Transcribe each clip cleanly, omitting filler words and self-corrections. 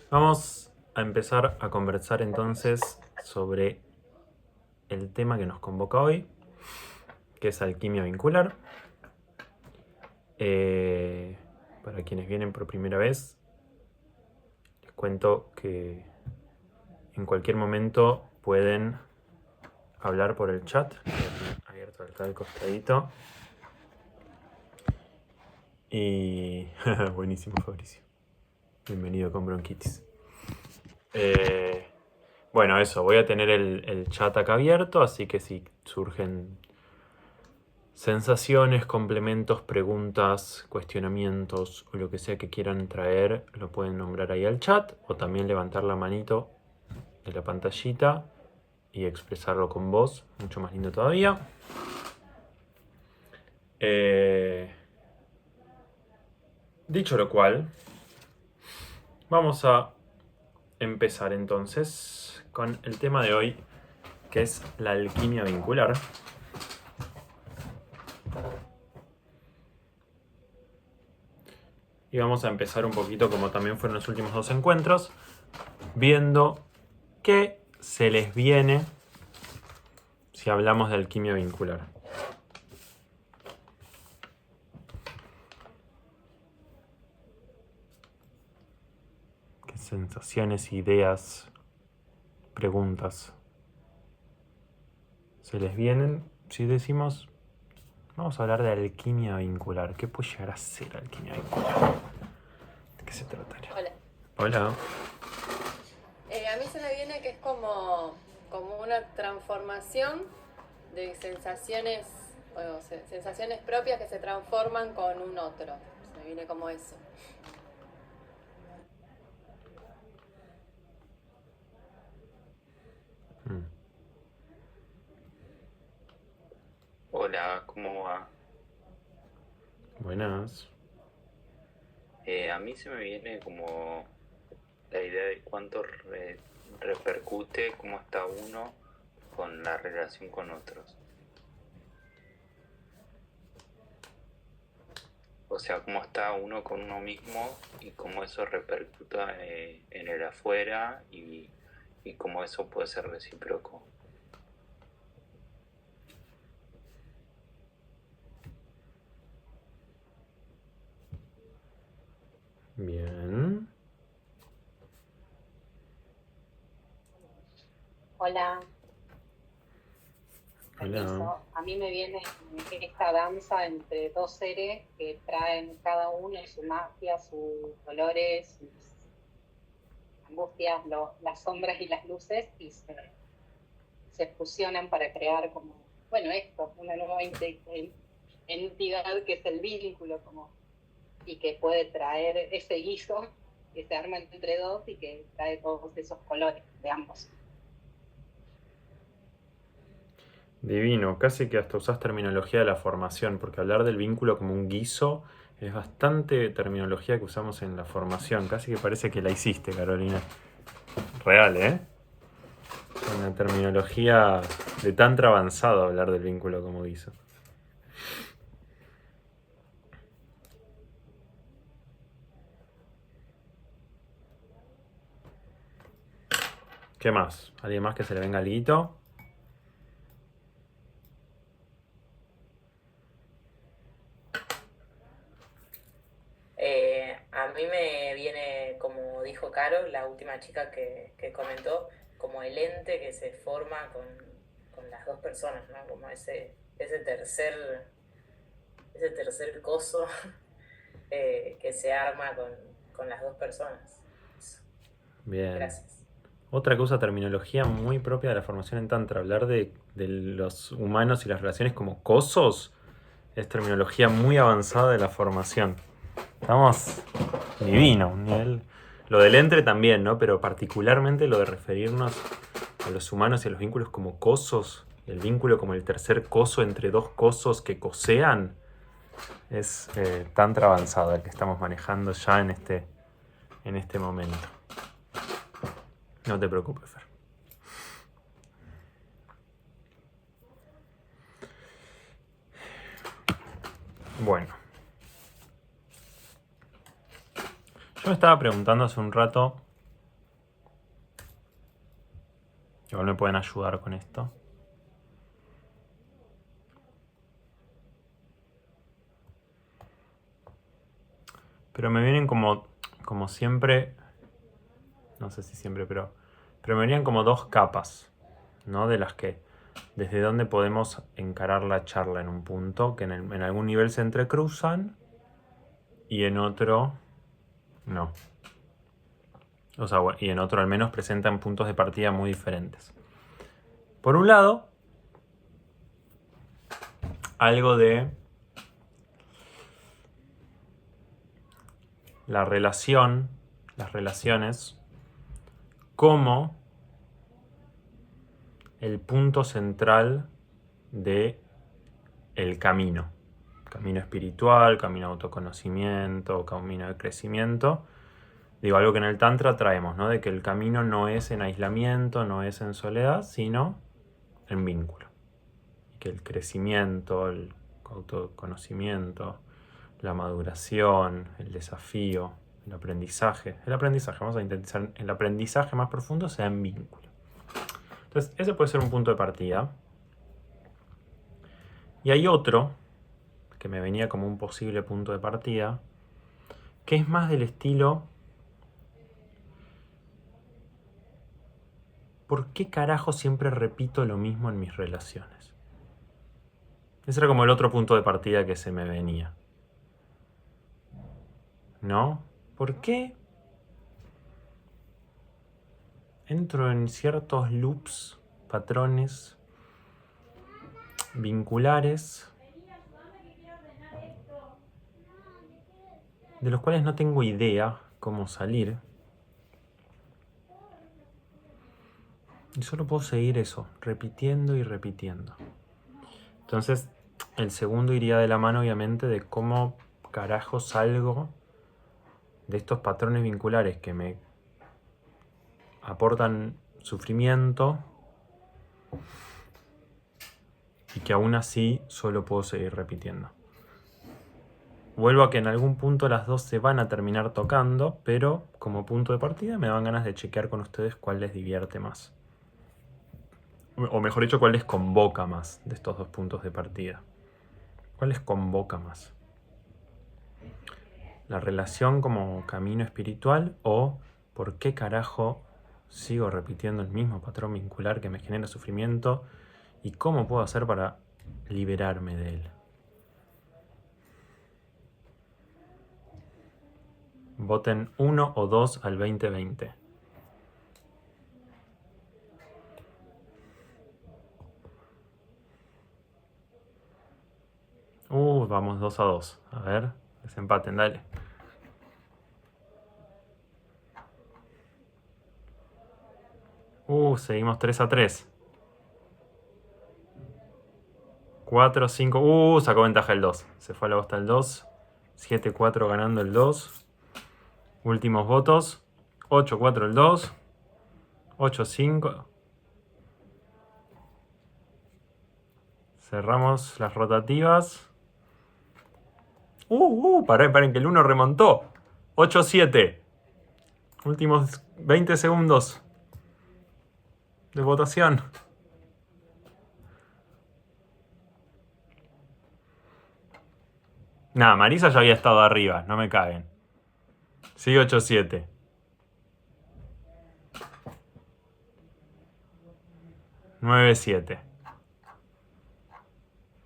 Vamos a empezar a conversar entonces sobre el tema que nos convoca hoy, que es alquimia vincular. Para quienes vienen por primera vez, les cuento que en cualquier momento pueden hablar por el chat, abierto acá al costadito. Y buenísimo, Fabricio. Bienvenido con bronquitis. Bueno, eso, voy a tener el chat acá abierto, así que si surgen sensaciones, complementos, preguntas, cuestionamientos o lo que sea que quieran traer, lo pueden nombrar ahí al chat o también levantar la manito de la pantallita y expresarlo con voz, mucho más lindo todavía. Dicho lo cual, vamos a empezar entonces con el tema de hoy, que es la alquimia vincular. Y vamos a empezar un poquito, como también fueron los últimos dos encuentros, viendo qué se les viene si hablamos de alquimia vincular. ¿Qué sensaciones, ideas, preguntas se les vienen si decimos, vamos a hablar de alquimia vincular? ¿Qué puede llegar a ser alquimia vincular? ¿De qué se trataría? Hola. Hola. A mí se me viene que es como una transformación de sensaciones, sensaciones propias que se transforman con un otro. Se me viene como eso. Hola, ¿cómo va? Buenas. A mí se me viene como la idea de cuánto repercute cómo está uno con la relación con otros. O sea, cómo está uno con uno mismo y cómo eso repercuta en el afuera y cómo eso puede ser recíproco. Bien. Hola, Hola. permiso. A mí me viene esta danza entre dos seres que traen cada uno su magia, sus dolores, sus angustias, las sombras y las luces y se fusionan para crear como, bueno, esto, una nueva entidad que es el vínculo y que puede traer ese guiso que se arma entre dos y que trae todos esos colores de ambos. Divino, casi que hasta usás terminología de la formación, porque hablar del vínculo como un guiso es bastante terminología que usamos en la formación. Casi que parece que la hiciste, Carolina. Real, ¿eh? Una terminología de tanto avanzado hablar del vínculo como guiso. ¿Qué más? ¿Alguien más que se le venga alguito? A mí me viene, como dijo Caro, la última chica que comentó, como el ente que se forma con las dos personas, ¿no? Como ese tercer coso que se arma con las dos personas. Eso. Bien. Gracias. Otra cosa, terminología muy propia de la formación en Tantra. Hablar de los humanos y las relaciones como cosos es terminología muy avanzada de la formación. Estamos divino, un nivel. Lo del entre también, ¿no? Pero particularmente lo de referirnos a los humanos y a los vínculos como cosos, el vínculo como el tercer coso entre dos cosos que cosean, es tantra avanzado el que estamos manejando ya en este momento. No te preocupes, Fer. Bueno. Yo me estaba preguntando hace un rato Igual me pueden ayudar con esto. Pero me vienen como siempre, no sé si siempre, pero me venían como dos capas, ¿no? De las que, desde donde podemos encarar la charla en un punto, que en algún nivel se entrecruzan y en otro no. O sea, y en otro al menos presentan puntos de partida muy diferentes. Por un lado, algo de la relación, las relaciones, como el punto central de el camino. Camino espiritual, camino de autoconocimiento, camino de crecimiento. Digo, algo que en el Tantra traemos, ¿no? De que el camino no es en aislamiento, no es en soledad, sino en vínculo. Y que el crecimiento, el autoconocimiento, la maduración, el desafío, el aprendizaje, vamos a intentar el aprendizaje más profundo sea en vínculo. Entonces, ese puede ser un punto de partida. Y hay otro, que me venía como un posible punto de partida, que es más del estilo: ¿por qué carajo siempre repito lo mismo en mis relaciones? Ese era como el otro punto de partida que se me venía. ¿No? ¿Por qué entro en ciertos loops, patrones vinculares, de los cuales no tengo idea cómo salir? Y solo puedo seguir eso, repitiendo y repitiendo. Entonces, el segundo iría de la mano, obviamente, de cómo carajo salgo de estos patrones vinculares que me aportan sufrimiento y que aún así solo puedo seguir repitiendo. Vuelvo a que en algún punto las dos se van a terminar tocando, pero como punto de partida me dan ganas de chequear con ustedes cuál les divierte más. O mejor dicho, cuál les convoca más de estos dos puntos de partida. ¿Cuál les convoca más? ¿La relación como camino espiritual o por qué carajo sigo repitiendo el mismo patrón vincular que me genera sufrimiento y cómo puedo hacer para liberarme de él? Voten 1 o 2 al 2020. Vamos 2 a 2. A ver, desempaten, dale. Seguimos 3 a 3. 4, 5. Sacó ventaja el 2. Se fue a la bosta el 2. 7-4 ganando el 2. Últimos votos. 8-4 el 2. 8-5. Cerramos las rotativas. Paren que el 1 remontó. 8-7. Últimos 20 segundos de votación. Nada, Marisa ya había estado arriba, no me caguen. Sigue 8-7. 9-7.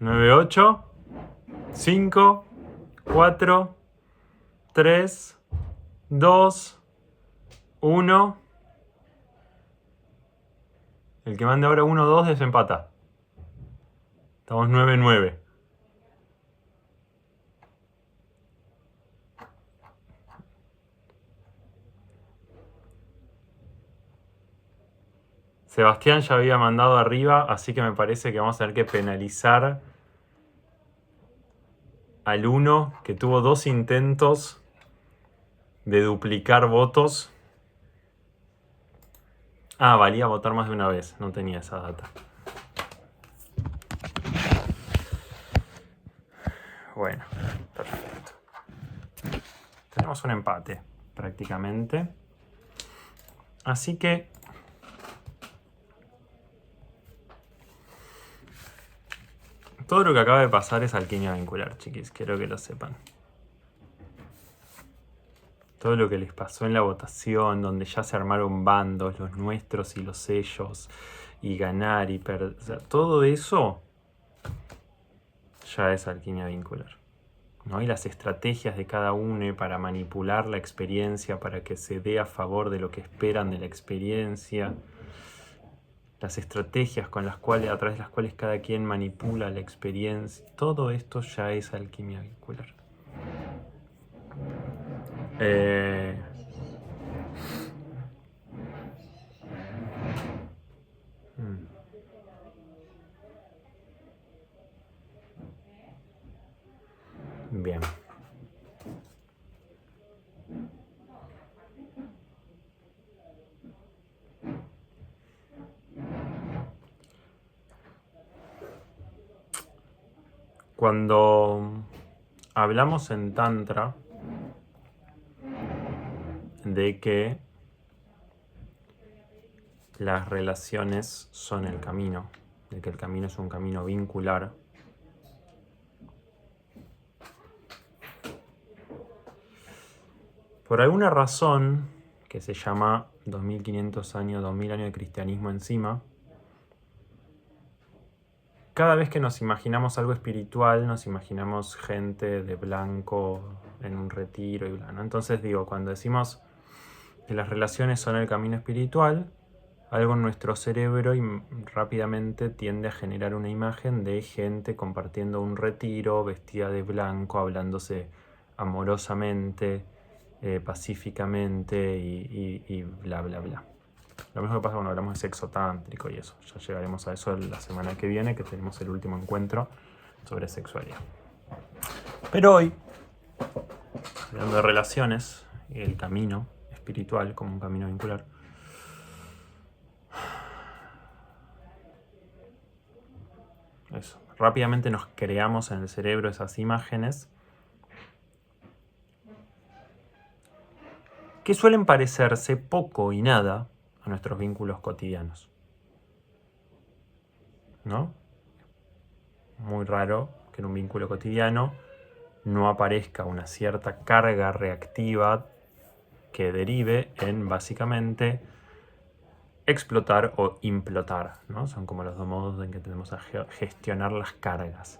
9-8. 5, 4, 3, 2, 1. El que mande ahora 1-2 desempata. Estamos 9-9. Sebastián ya había mandado arriba, así que me parece que vamos a tener que penalizar al 1, que tuvo 2 intentos de duplicar votos. Valía votar más de una vez, no tenía esa data. Bueno, perfecto. Tenemos un empate, prácticamente. Así que Todo lo que acaba de pasar es alquimia vincular, chiquis, quiero que lo sepan. Todo lo que les pasó en la votación, donde ya se armaron bandos, los nuestros y los ellos, y ganar y perder, o sea, todo eso ya es alquimia vincular, ¿no? Y las estrategias de cada uno para manipular la experiencia, para que se dé a favor de lo que esperan de la experiencia, las estrategias con las cuales, a través de las cuales cada quien manipula la experiencia, todo esto ya es alquimia vincular. Bien. Cuando hablamos en Tantra de que las relaciones son el camino, de que el camino es un camino vincular, por alguna razón que se llama 2500 años, 2000 años de cristianismo encima, cada vez que nos imaginamos algo espiritual, nos imaginamos gente de blanco en un retiro y bla, ¿no? Entonces digo, cuando decimos que las relaciones son el camino espiritual, algo en nuestro cerebro rápidamente tiende a generar una imagen de gente compartiendo un retiro, vestida de blanco, hablándose amorosamente, pacíficamente y bla, bla, bla. Lo mismo que pasa cuando hablamos de sexo tántrico y eso. Ya llegaremos a eso la semana que viene, que tenemos el último encuentro sobre sexualidad. Pero hoy, hablando de relaciones y el camino espiritual como un camino vincular, eso, rápidamente nos creamos en el cerebro esas imágenes que suelen parecerse poco y nada a nuestros vínculos cotidianos, ¿no? Muy raro que en un vínculo cotidiano no aparezca una cierta carga reactiva que derive en básicamente explotar o implotar, ¿no? Son como los dos modos en que tenemos a gestionar las cargas,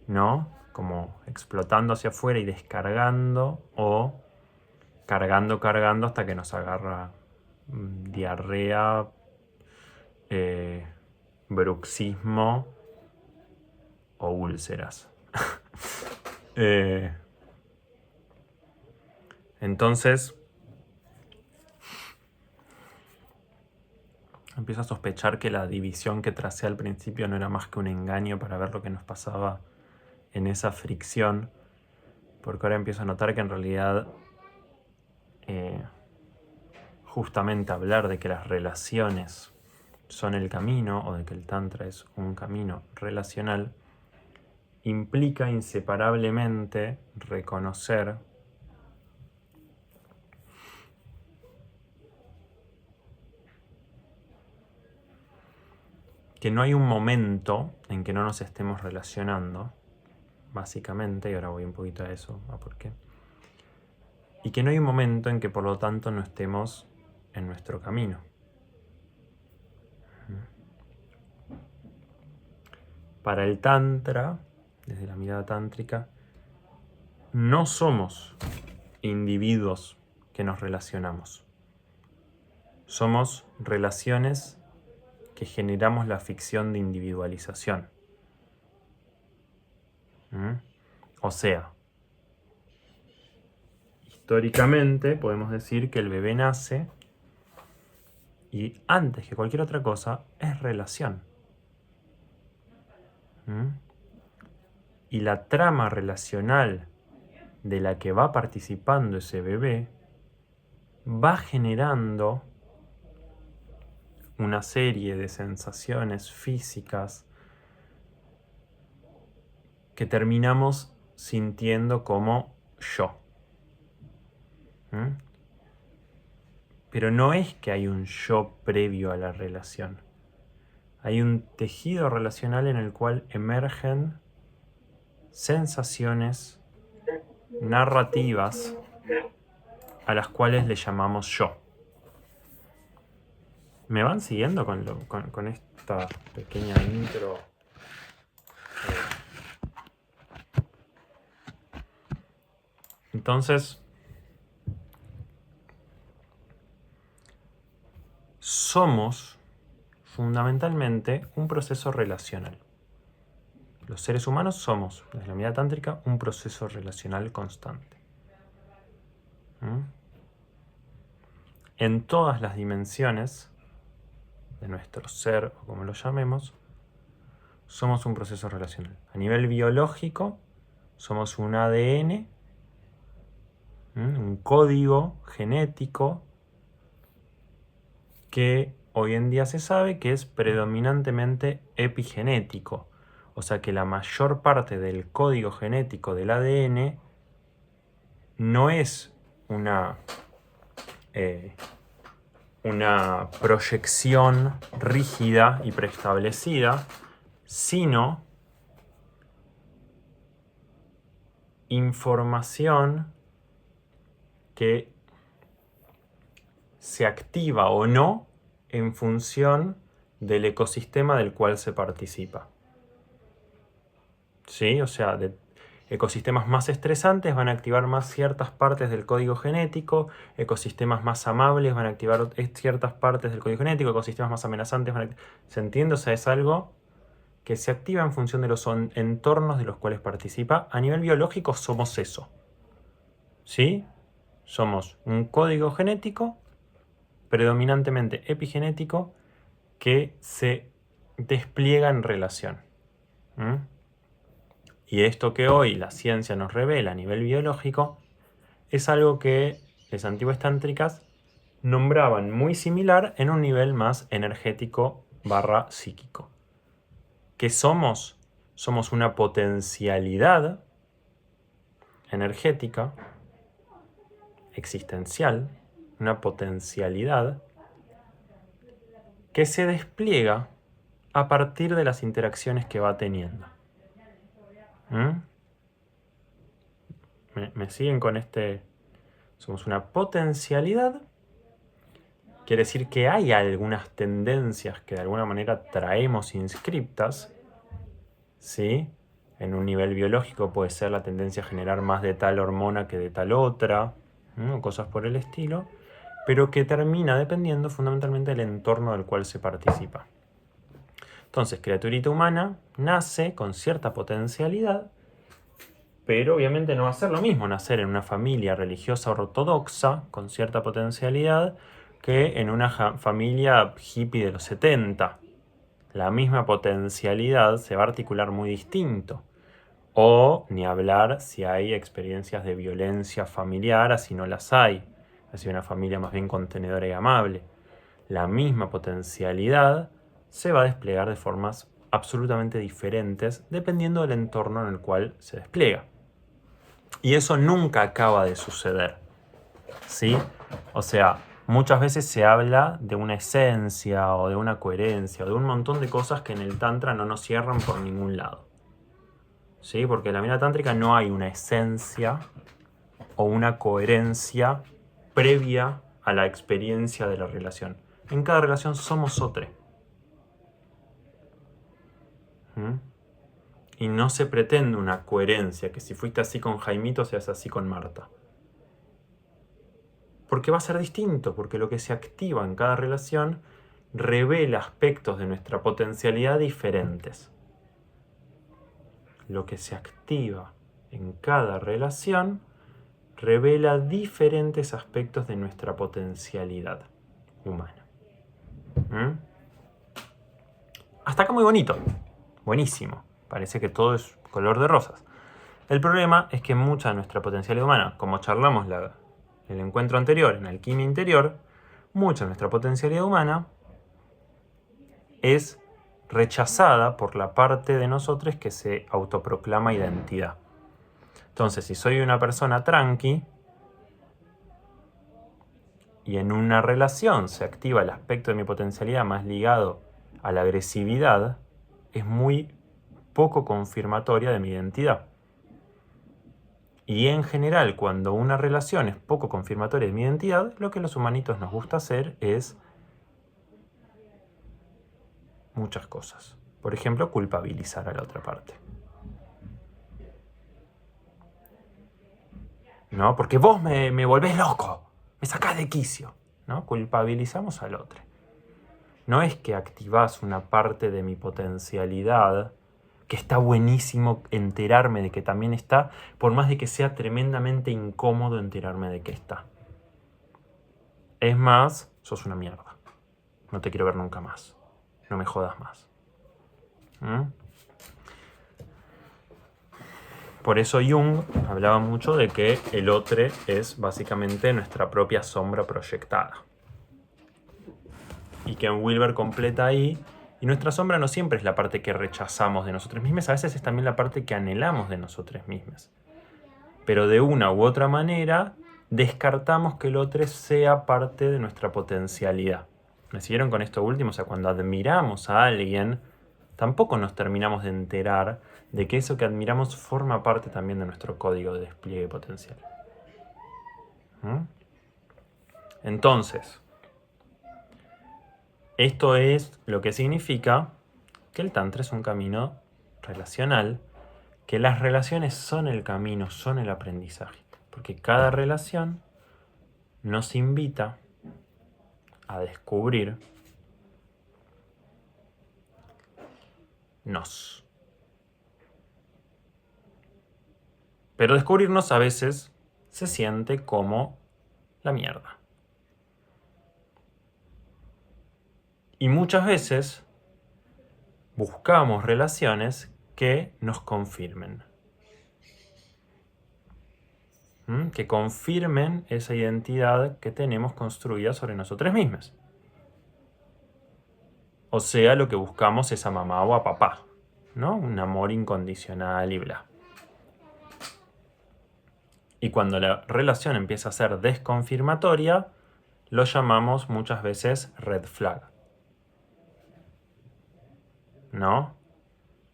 ¿no? Como explotando hacia afuera y descargando, o cargando hasta que nos agarra diarrea, bruxismo o úlceras. Entonces empiezo a sospechar que la división que tracé al principio no era más que un engaño para ver lo que nos pasaba en esa fricción, porque ahora empiezo a notar que en realidad justamente hablar de que las relaciones son el camino, o de que el Tantra es un camino relacional, implica inseparablemente reconocer que no hay un momento en que no nos estemos relacionando, básicamente, y ahora voy un poquito a eso, a por qué, y que no hay un momento en que por lo tanto no estemos en nuestro camino. Para el Tantra, desde la mirada tántrica, no somos individuos que nos relacionamos. Somos relaciones que generamos la ficción de individualización. O sea, históricamente podemos decir que el bebé nace y antes que cualquier otra cosa es relación. Y la trama relacional de la que va participando ese bebé va generando una serie de sensaciones físicas que terminamos sintiendo como yo. Pero no es que hay un yo previo a la relación. Hay un tejido relacional en el cual emergen sensaciones narrativas a las cuales le llamamos yo. ¿Me van siguiendo con esta pequeña intro? Entonces, somos fundamentalmente un proceso relacional. Los seres humanos somos, desde la mirada tántrica, un proceso relacional constante. En todas las dimensiones de nuestro ser, o como lo llamemos, somos un proceso relacional. A nivel biológico, somos un ADN, un código genético que hoy en día se sabe que es predominantemente epigenético. O sea que la mayor parte del código genético del ADN no es una proyección rígida y preestablecida, sino información que se activa o no en función del ecosistema del cual se participa. ¿Sí? O sea, ecosistemas más estresantes van a activar más ciertas partes del código genético, ecosistemas más amables van a activar ciertas partes del código genético, ecosistemas más amenazantes van a... ¿Se entiende? O sea, es algo que se activa en función de los entornos de los cuales participa. A nivel biológico somos eso. ¿Sí? Somos un código genético, predominantemente epigenético, que se despliega en relación. Y esto que hoy la ciencia nos revela a nivel biológico es algo que las antiguas tántricas nombraban muy similar en un nivel más energético / psíquico. ¿Qué somos? Somos una potencialidad energética, existencial, una potencialidad que se despliega a partir de las interacciones que va teniendo. ¿Me siguen con este? Somos una potencialidad. Quiere decir que hay algunas tendencias que de alguna manera traemos inscriptas, ¿sí? En un nivel biológico puede ser la tendencia a generar más de tal hormona que de tal otra, o cosas por el estilo, pero que termina dependiendo fundamentalmente del entorno del cual se participa. Entonces, criaturita humana nace con cierta potencialidad, pero obviamente no va a ser lo mismo nacer en una familia religiosa ortodoxa con cierta potencialidad que en una familia hippie de los 70. La misma potencialidad se va a articular muy distinto. O ni hablar si hay experiencias de violencia familiar, así no las hay. Así una familia más bien contenedora y amable. La misma potencialidad se va a desplegar de formas absolutamente diferentes dependiendo del entorno en el cual se despliega. Y eso nunca acaba de suceder, ¿sí? O sea, muchas veces se habla de una esencia o de una coherencia o de un montón de cosas que en el Tantra no nos cierran por ningún lado, ¿sí? Porque en la mirada tántrica no hay una esencia o una coherencia previa a la experiencia de la relación. En cada relación somos otro. Y no se pretende una coherencia, que si fuiste así con Jaimito seas así con Marta. Porque va a ser distinto, porque lo que se activa en cada relación revela aspectos de nuestra potencialidad diferentes. Lo que se activa en cada relación revela diferentes aspectos de nuestra potencialidad humana. Hasta acá muy bonito. Buenísimo. Parece que todo es color de rosas. El problema es que mucha de nuestra potencialidad humana, como charlamos el encuentro anterior en alquimia interior, mucha de nuestra potencialidad humana es rechazada por la parte de nosotros que se autoproclama identidad. Entonces, si soy una persona tranqui y en una relación se activa el aspecto de mi potencialidad más ligado a la agresividad es muy poco confirmatoria de mi identidad. Y en general, cuando una relación es poco confirmatoria de mi identidad, lo que los humanitos nos gusta hacer es muchas cosas. Por ejemplo, culpabilizar a la otra parte. ¿No? Porque vos me volvés loco, me sacás de quicio, ¿no? Culpabilizamos al otro. No es que activás una parte de mi potencialidad, que está buenísimo enterarme de que también está, por más de que sea tremendamente incómodo enterarme de que está. Es más, sos una mierda. No te quiero ver nunca más. No me jodas más. Por eso Jung hablaba mucho de que el otro es básicamente nuestra propia sombra proyectada. Y que en Wilber completa ahí, y nuestra sombra no siempre es la parte que rechazamos de nosotros mismos, a veces es también la parte que anhelamos de nosotros mismos. Pero de una u otra manera, descartamos que el otro sea parte de nuestra potencialidad. ¿Me siguieron con esto último? O sea, cuando admiramos a alguien, tampoco nos terminamos de enterar de que eso que admiramos forma parte también de nuestro código de despliegue potencial. Entonces, esto es lo que significa que el Tantra es un camino relacional, que las relaciones son el camino, son el aprendizaje. Porque cada relación nos invita a descubrir nos. Pero descubrirnos a veces se siente como la mierda. Y muchas veces buscamos relaciones que nos confirmen. Que confirmen esa identidad que tenemos construida sobre nosotros mismos. O sea, lo que buscamos es a mamá o a papá, ¿no? Un amor incondicional y bla. Y cuando la relación empieza a ser desconfirmatoria, lo llamamos muchas veces red flag. ¿No?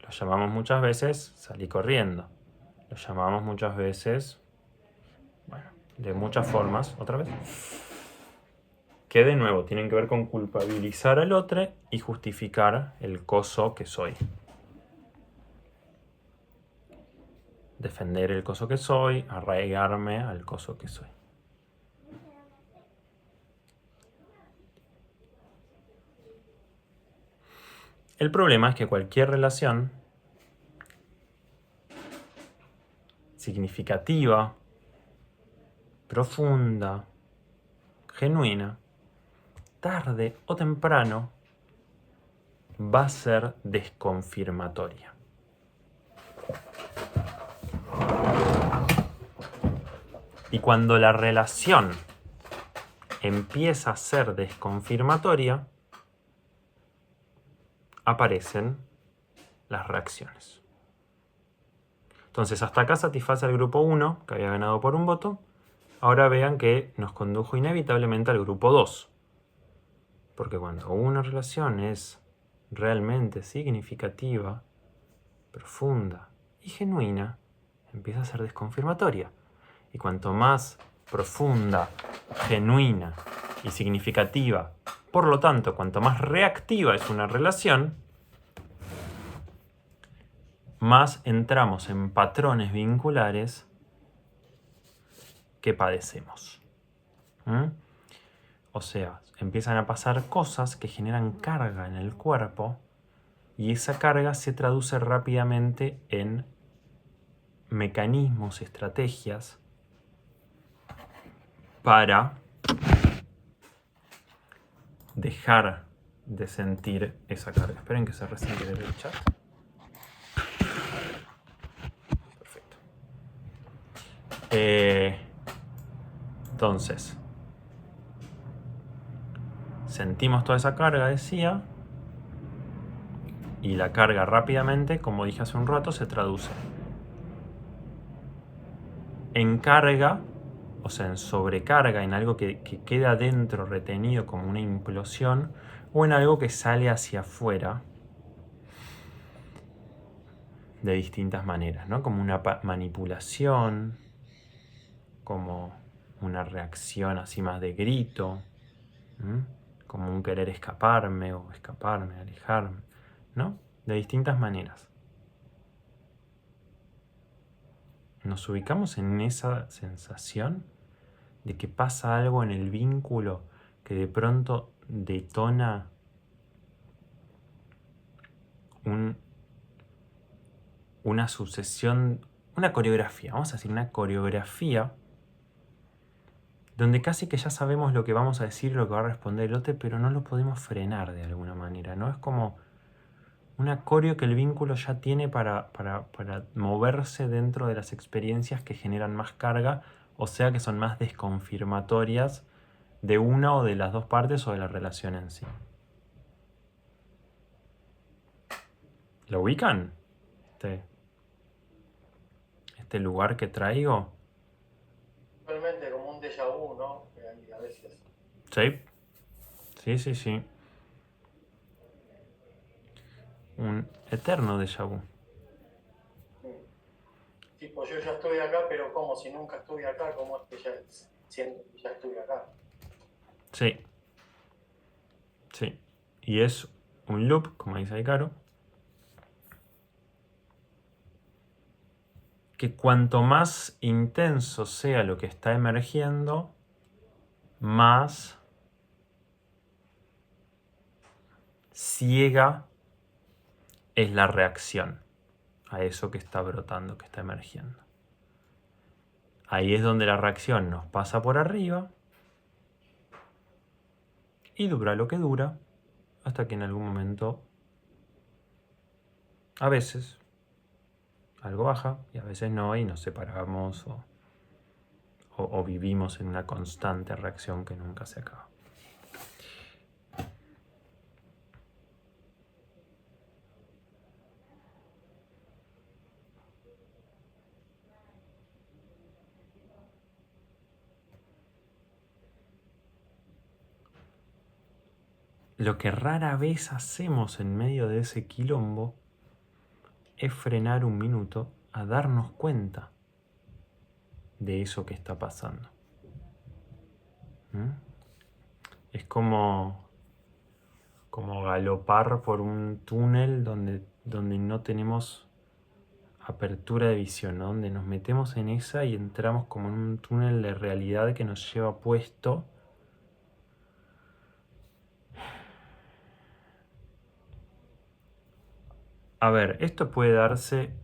Lo llamamos muchas veces salí corriendo. Lo llamamos muchas veces, bueno, de muchas formas, otra vez. Que de nuevo tienen que ver con culpabilizar al otro y justificar el coso que soy. Defender el coso que soy, arraigarme al coso que soy. El problema es que cualquier relación significativa, profunda, genuina, tarde o temprano, va a ser desconfirmatoria. Y cuando la relación empieza a ser desconfirmatoria, aparecen las reacciones. Entonces, hasta acá satisface al grupo 1, que había ganado por un voto. Ahora vean que nos condujo inevitablemente al grupo 2. Porque cuando una relación es realmente significativa, profunda y genuina, empieza a ser desconfirmatoria. Y cuanto más profunda, genuina y significativa, por lo tanto, cuanto más reactiva es una relación, más entramos en patrones vinculares que padecemos. O sea, empiezan a pasar cosas que generan carga en el cuerpo y esa carga se traduce rápidamente en mecanismos, estrategias para dejar de sentir esa carga. Esperen que se resiente el chat. Perfecto. Entonces, sentimos toda esa carga, decía, y la carga rápidamente, como dije hace un rato, se traduce en carga o sea, en sobrecarga, en algo que queda dentro retenido como una implosión, o en algo que sale hacia afuera de distintas maneras, ¿no? Como una manipulación, como una reacción así más de grito, ¿m? Como un querer escaparme o escaparme, alejarme, ¿no? De distintas maneras. Nos ubicamos en esa sensación de que pasa algo en el vínculo que de pronto detona una sucesión, una coreografía, vamos a decir una coreografía donde casi que ya sabemos lo que vamos a decir, lo que va a responder el otro, pero no lo podemos frenar de alguna manera, ¿no? Es como una coreo que el vínculo ya tiene para moverse dentro de las experiencias que generan más carga, o sea que son más desconfirmatorias de una o de las dos partes o de la relación en sí. ¿Lo ubican? Este lugar que traigo. Realmente como un déjà vu, ¿no? Que hay a veces. Sí. Un eterno déjà vu. Tipo, yo ya estoy acá, pero como si nunca estuve acá, ¿cómo es que ya siento que ya estuve acá? Sí. Y es un loop, como dice ahí Caro, que cuanto más intenso sea lo que está emergiendo, más ciega es la reacción a eso que está brotando, que está emergiendo. Ahí es donde la reacción nos pasa por arriba y dura lo que dura, hasta que en algún momento, a veces, algo baja y a veces no, y nos separamos o vivimos en una constante reacción que nunca se acaba. Lo que rara vez hacemos en medio de ese quilombo es frenar un minuto a darnos cuenta de eso que está pasando. Es como galopar por un túnel donde no tenemos apertura de visión, ¿no? Donde nos metemos en esa y entramos como en un túnel de realidad que nos lleva puesto. A ver, esto puede darse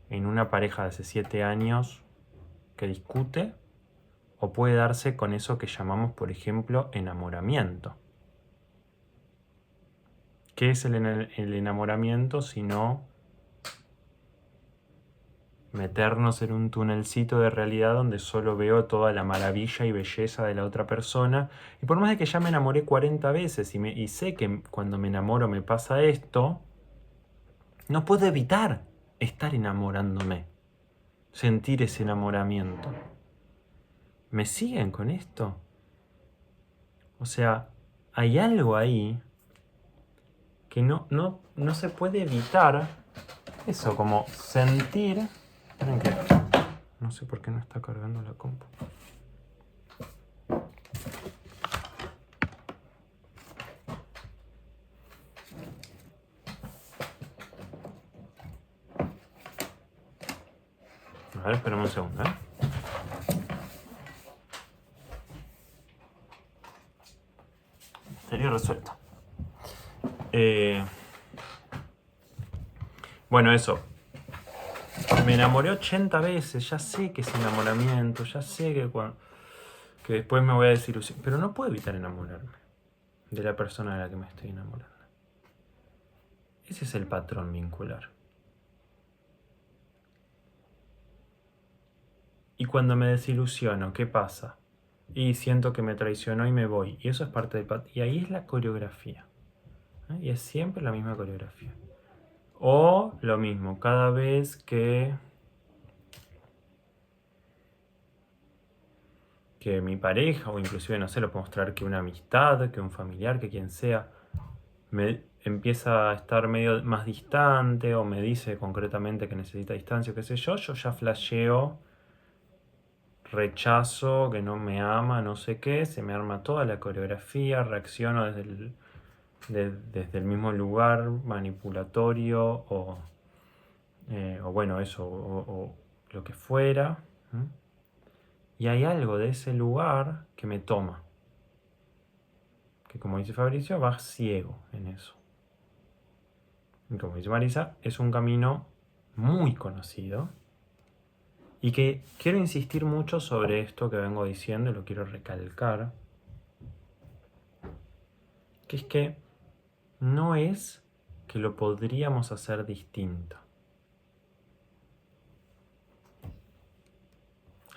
en una pareja de hace 7 años que discute, o puede darse con eso que llamamos, por ejemplo, enamoramiento. ¿Qué es el enamoramiento sino meternos en un tunelcito de realidad donde solo veo toda la maravilla y belleza de la otra persona? Y por más de que ya me enamoré 40 veces y sé que cuando me enamoro me pasa esto, no puedo evitar estar enamorándome, sentir ese enamoramiento. ¿Me siguen con esto? O sea, hay algo ahí que no se puede evitar. Eso, como sentir. Esperen que no sé por qué no está cargando la compu. A ver, espérame un segundo, Sería resuelto. Bueno, eso. Me enamoré 80 veces, ya sé que es enamoramiento, ya sé que después me voy a desilusionar, pero no puedo evitar enamorarme de la persona de la que me estoy enamorando. Ese es el patrón vincular. Y cuando me desilusiono, ¿qué pasa? Y siento que me traicionó y me voy. Y eso es parte del patrón. Y ahí es la coreografía. Y es siempre la misma coreografía. O lo mismo, cada vez que que mi pareja, o inclusive, no sé, lo puedo mostrar que una amistad, que un familiar, que quien sea, me empieza a estar medio más distante o me dice concretamente que necesita distancia o qué sé yo ya flasheo, rechazo, que no me ama, no sé qué, se me arma toda la coreografía, reacciono desde el mismo lugar manipulatorio o bueno, eso, o lo que fuera. Y hay algo de ese lugar que me toma. Que como dice Fabricio, va ciego en eso. Y como dice Marisa, es un camino muy conocido. Y que quiero insistir mucho sobre esto que vengo diciendo y lo quiero recalcar. Que es que no es que lo podríamos hacer distinto.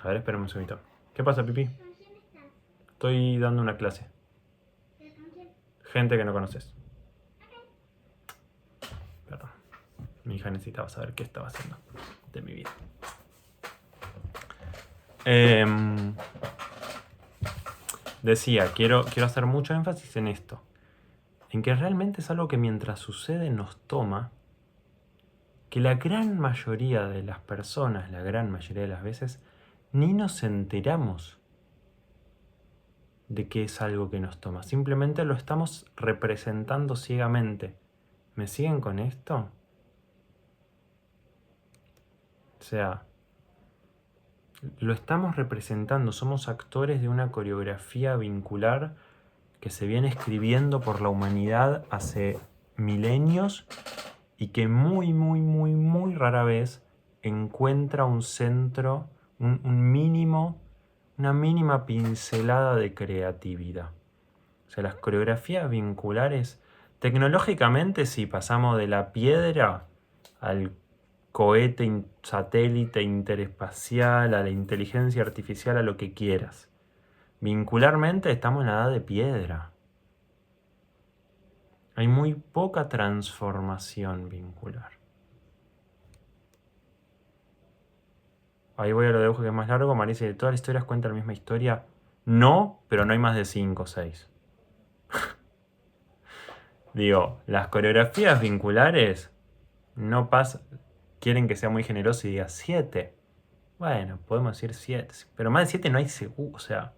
A ver, espérame un segundito. ¿Qué pasa, Pipi? Estoy dando una clase. Gente que no conoces. Perdón. Mi hija necesitaba saber qué estaba haciendo de mi vida. Decía, quiero hacer mucho énfasis en esto. En que realmente es algo que mientras sucede nos toma, que la gran mayoría de las personas, la gran mayoría de las veces, ni nos enteramos de que es algo que nos toma. Simplemente lo estamos representando ciegamente. ¿Me siguen con esto? O sea, lo estamos representando, somos actores de una coreografía vincular que se viene escribiendo por la humanidad hace milenios y que muy rara vez encuentra un centro, una mínima pincelada de creatividad. O sea, las coreografías vinculares, tecnológicamente sí, pasamos de la piedra al cohete satélite interespacial, a la inteligencia artificial, a lo que quieras. Vincularmente estamos en la edad de piedra. Hay muy poca transformación vincular. Ahí voy a lo de Euge, que es más largo. Marisa, ¿de todas las historias cuentan la misma historia? No, pero no hay más de 5 o 6. Digo, las coreografías vinculares no pasan. Quieren que sea muy generoso y diga 7. Bueno, podemos decir 7. Pero más de 7 no hay seguro. O sea,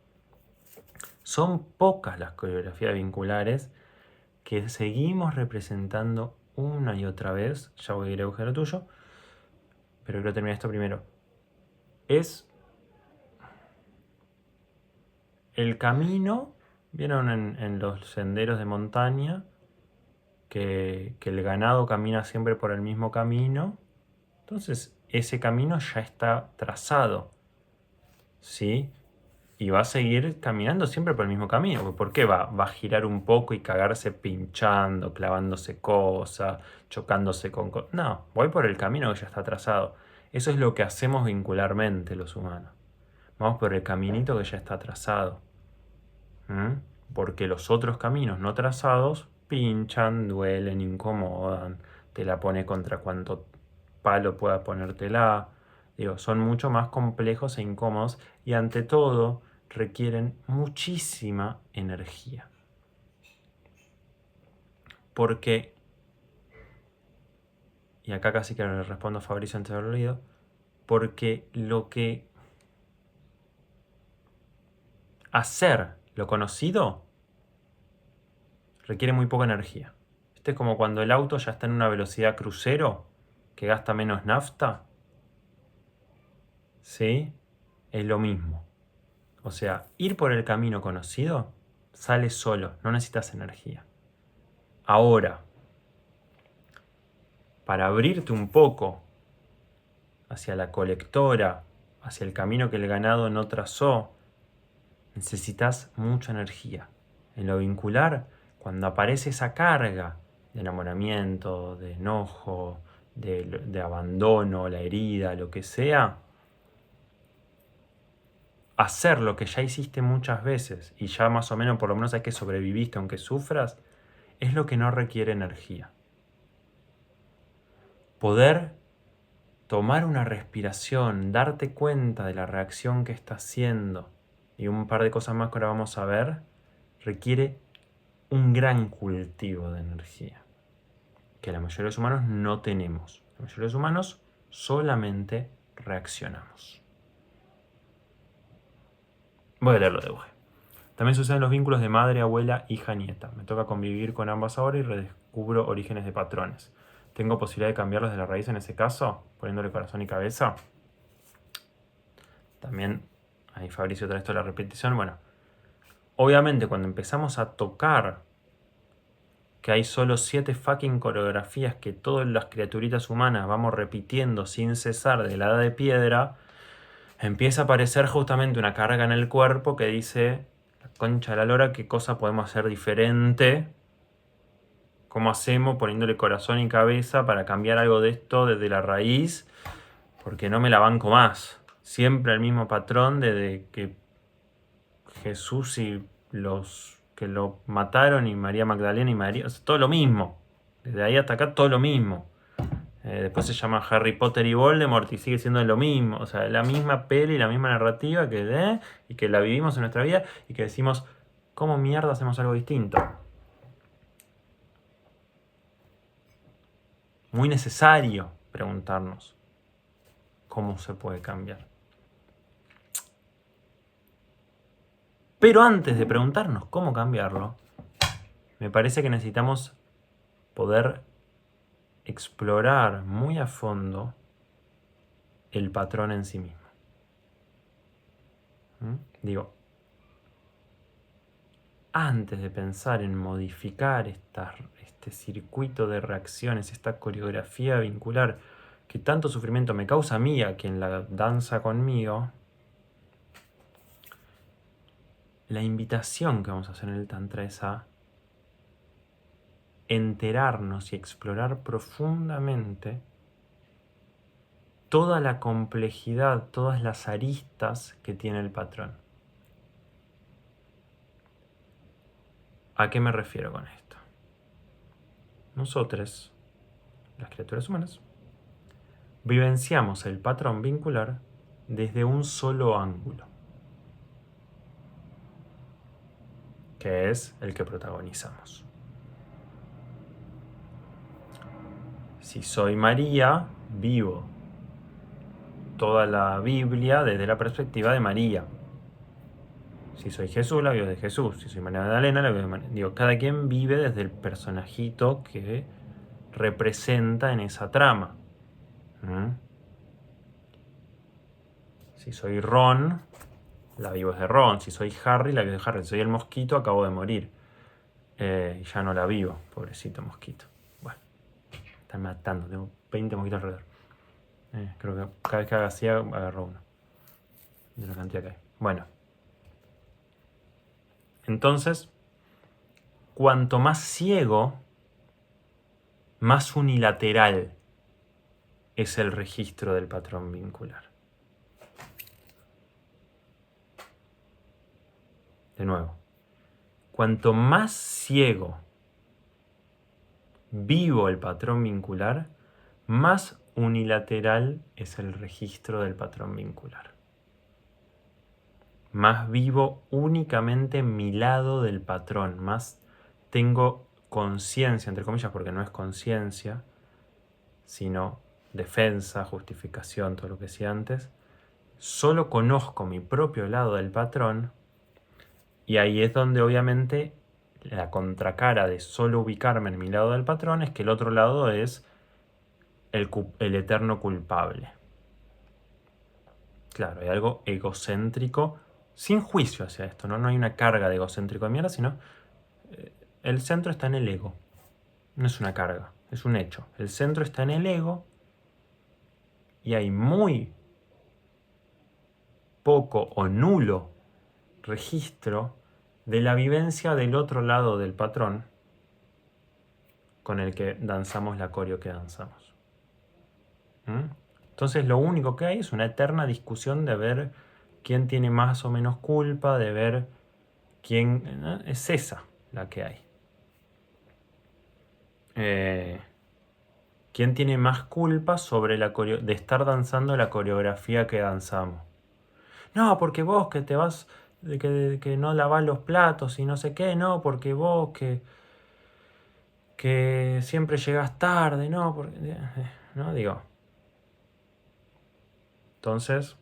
son pocas las coreografías vinculares que seguimos representando una y otra vez. Ya voy a ir a buscar lo tuyo. Pero quiero terminar esto primero. Es el camino. ¿Vieron en los senderos de montaña? Que el ganado camina siempre por el mismo camino. Entonces, ese camino ya está trazado. ¿Sí? Y va a seguir caminando siempre por el mismo camino. ¿Por qué va a girar un poco y cagarse pinchando, clavándose cosas, chocándose con cosas? No, voy por el camino que ya está trazado. Eso es lo que hacemos vincularmente los humanos. Vamos por el caminito que ya está trazado. Porque los otros caminos no trazados pinchan, duelen, incomodan, te la pone contra cuanto palo pueda ponértela. Digo, son mucho más complejos e incómodos y ante todo requieren muchísima energía. Porque, y acá casi que le respondo a Fabricio antes de haberlo leído, porque lo que hacer lo conocido requiere muy poca energía. Es como cuando el auto ya está en una velocidad crucero, que gasta menos nafta. ¿Sí? Es lo mismo. O sea, ir por el camino conocido sale solo, no necesitas energía. Ahora, para abrirte un poco hacia la colectora, hacia el camino que el ganado no trazó, necesitas mucha energía. En lo vincular, cuando aparece esa carga de enamoramiento, de enojo, de abandono, la herida, lo que sea, hacer lo que ya hiciste muchas veces y ya más o menos por lo menos hay que sobreviviste aunque sufras, es lo que no requiere energía. Poder tomar una respiración, darte cuenta de la reacción que estás haciendo, y un par de cosas más que ahora vamos a ver, requiere un gran cultivo de energía, que la mayoría de los humanos no tenemos. La mayoría de los humanos solamente reaccionamos. Voy a leerlo de Euge. También suceden los vínculos de madre, abuela, hija, nieta. Me toca convivir con ambas ahora y redescubro orígenes de patrones. ¿Tengo posibilidad de cambiarlos de la raíz en ese caso? Poniéndole corazón y cabeza. También, ahí Fabricio trae esto de la repetición. Bueno, obviamente cuando empezamos a tocar que hay solo 7 fucking coreografías que todas las criaturitas humanas vamos repitiendo sin cesar de la edad de piedra, empieza a aparecer justamente una carga en el cuerpo que dice, la concha de la lora, qué cosa podemos hacer diferente, cómo hacemos poniéndole corazón y cabeza para cambiar algo de esto desde la raíz, porque no me la banco más. Siempre el mismo patrón desde que Jesús y los que lo mataron y María Magdalena y María, o sea, todo lo mismo. Desde ahí hasta acá todo lo mismo. Después se llama Harry Potter y Voldemort y sigue siendo lo mismo. O sea, la misma peli, la misma narrativa y que la vivimos en nuestra vida y que decimos, ¿cómo mierda hacemos algo distinto? Muy necesario preguntarnos cómo se puede cambiar. Pero antes de preguntarnos cómo cambiarlo, me parece que necesitamos poder explorar muy a fondo el patrón en sí mismo. Digo, antes de pensar en modificar este circuito de reacciones, esta coreografía vincular que tanto sufrimiento me causa a mí, a quien la danza conmigo, la invitación que vamos a hacer en el Tantra es a enterarnos y explorar profundamente toda la complejidad, todas las aristas que tiene el patrón. ¿A qué me refiero con esto? Nosotros, las criaturas humanas, vivenciamos el patrón vincular desde un solo ángulo, que es el que protagonizamos. Si soy María, vivo toda la Biblia desde la perspectiva de María. Si soy Jesús, la vivo de Jesús. Si soy María Magdalena, la vivo de María. Digo, cada quien vive desde el personajito que representa en esa trama. Si soy Ron, la vivo desde Ron. Si soy Harry, la vivo de Harry. Si soy el mosquito, acabo de morir. Y ya no la vivo, pobrecito mosquito. Bueno, están matando, tengo 20 mosquitos alrededor. Creo que cada vez que haga así, agarro uno. De la cantidad que hay. Bueno. Entonces, cuanto más ciego, más unilateral es el registro del patrón vincular. De nuevo, cuanto más ciego vivo el patrón vincular, más unilateral es el registro del patrón vincular. Más vivo únicamente mi lado del patrón, más tengo conciencia, entre comillas, porque no es conciencia, sino defensa, justificación, todo lo que decía antes. Solo conozco mi propio lado del patrón y ahí es donde obviamente la contracara de solo ubicarme en mi lado del patrón es que el otro lado es el eterno culpable. Claro, hay algo egocéntrico sin juicio hacia esto, ¿no? No hay una carga de egocéntrico de mierda, sino el centro está en el ego. No es una carga, es un hecho. El centro está en el ego y hay muy poco o nulo registro de la vivencia del otro lado del patrón con el que danzamos la coreo que danzamos. Entonces lo único que hay es una eterna discusión de ver quién tiene más o menos culpa, de ver quién... ¿no? Es esa la que hay. ¿Quién tiene más culpa sobre de estar danzando la coreografía que danzamos? No, porque vos que te vas que no lavás los platos y no sé qué, no, porque vos que siempre llegás tarde, no, porque, no, digo. Entonces,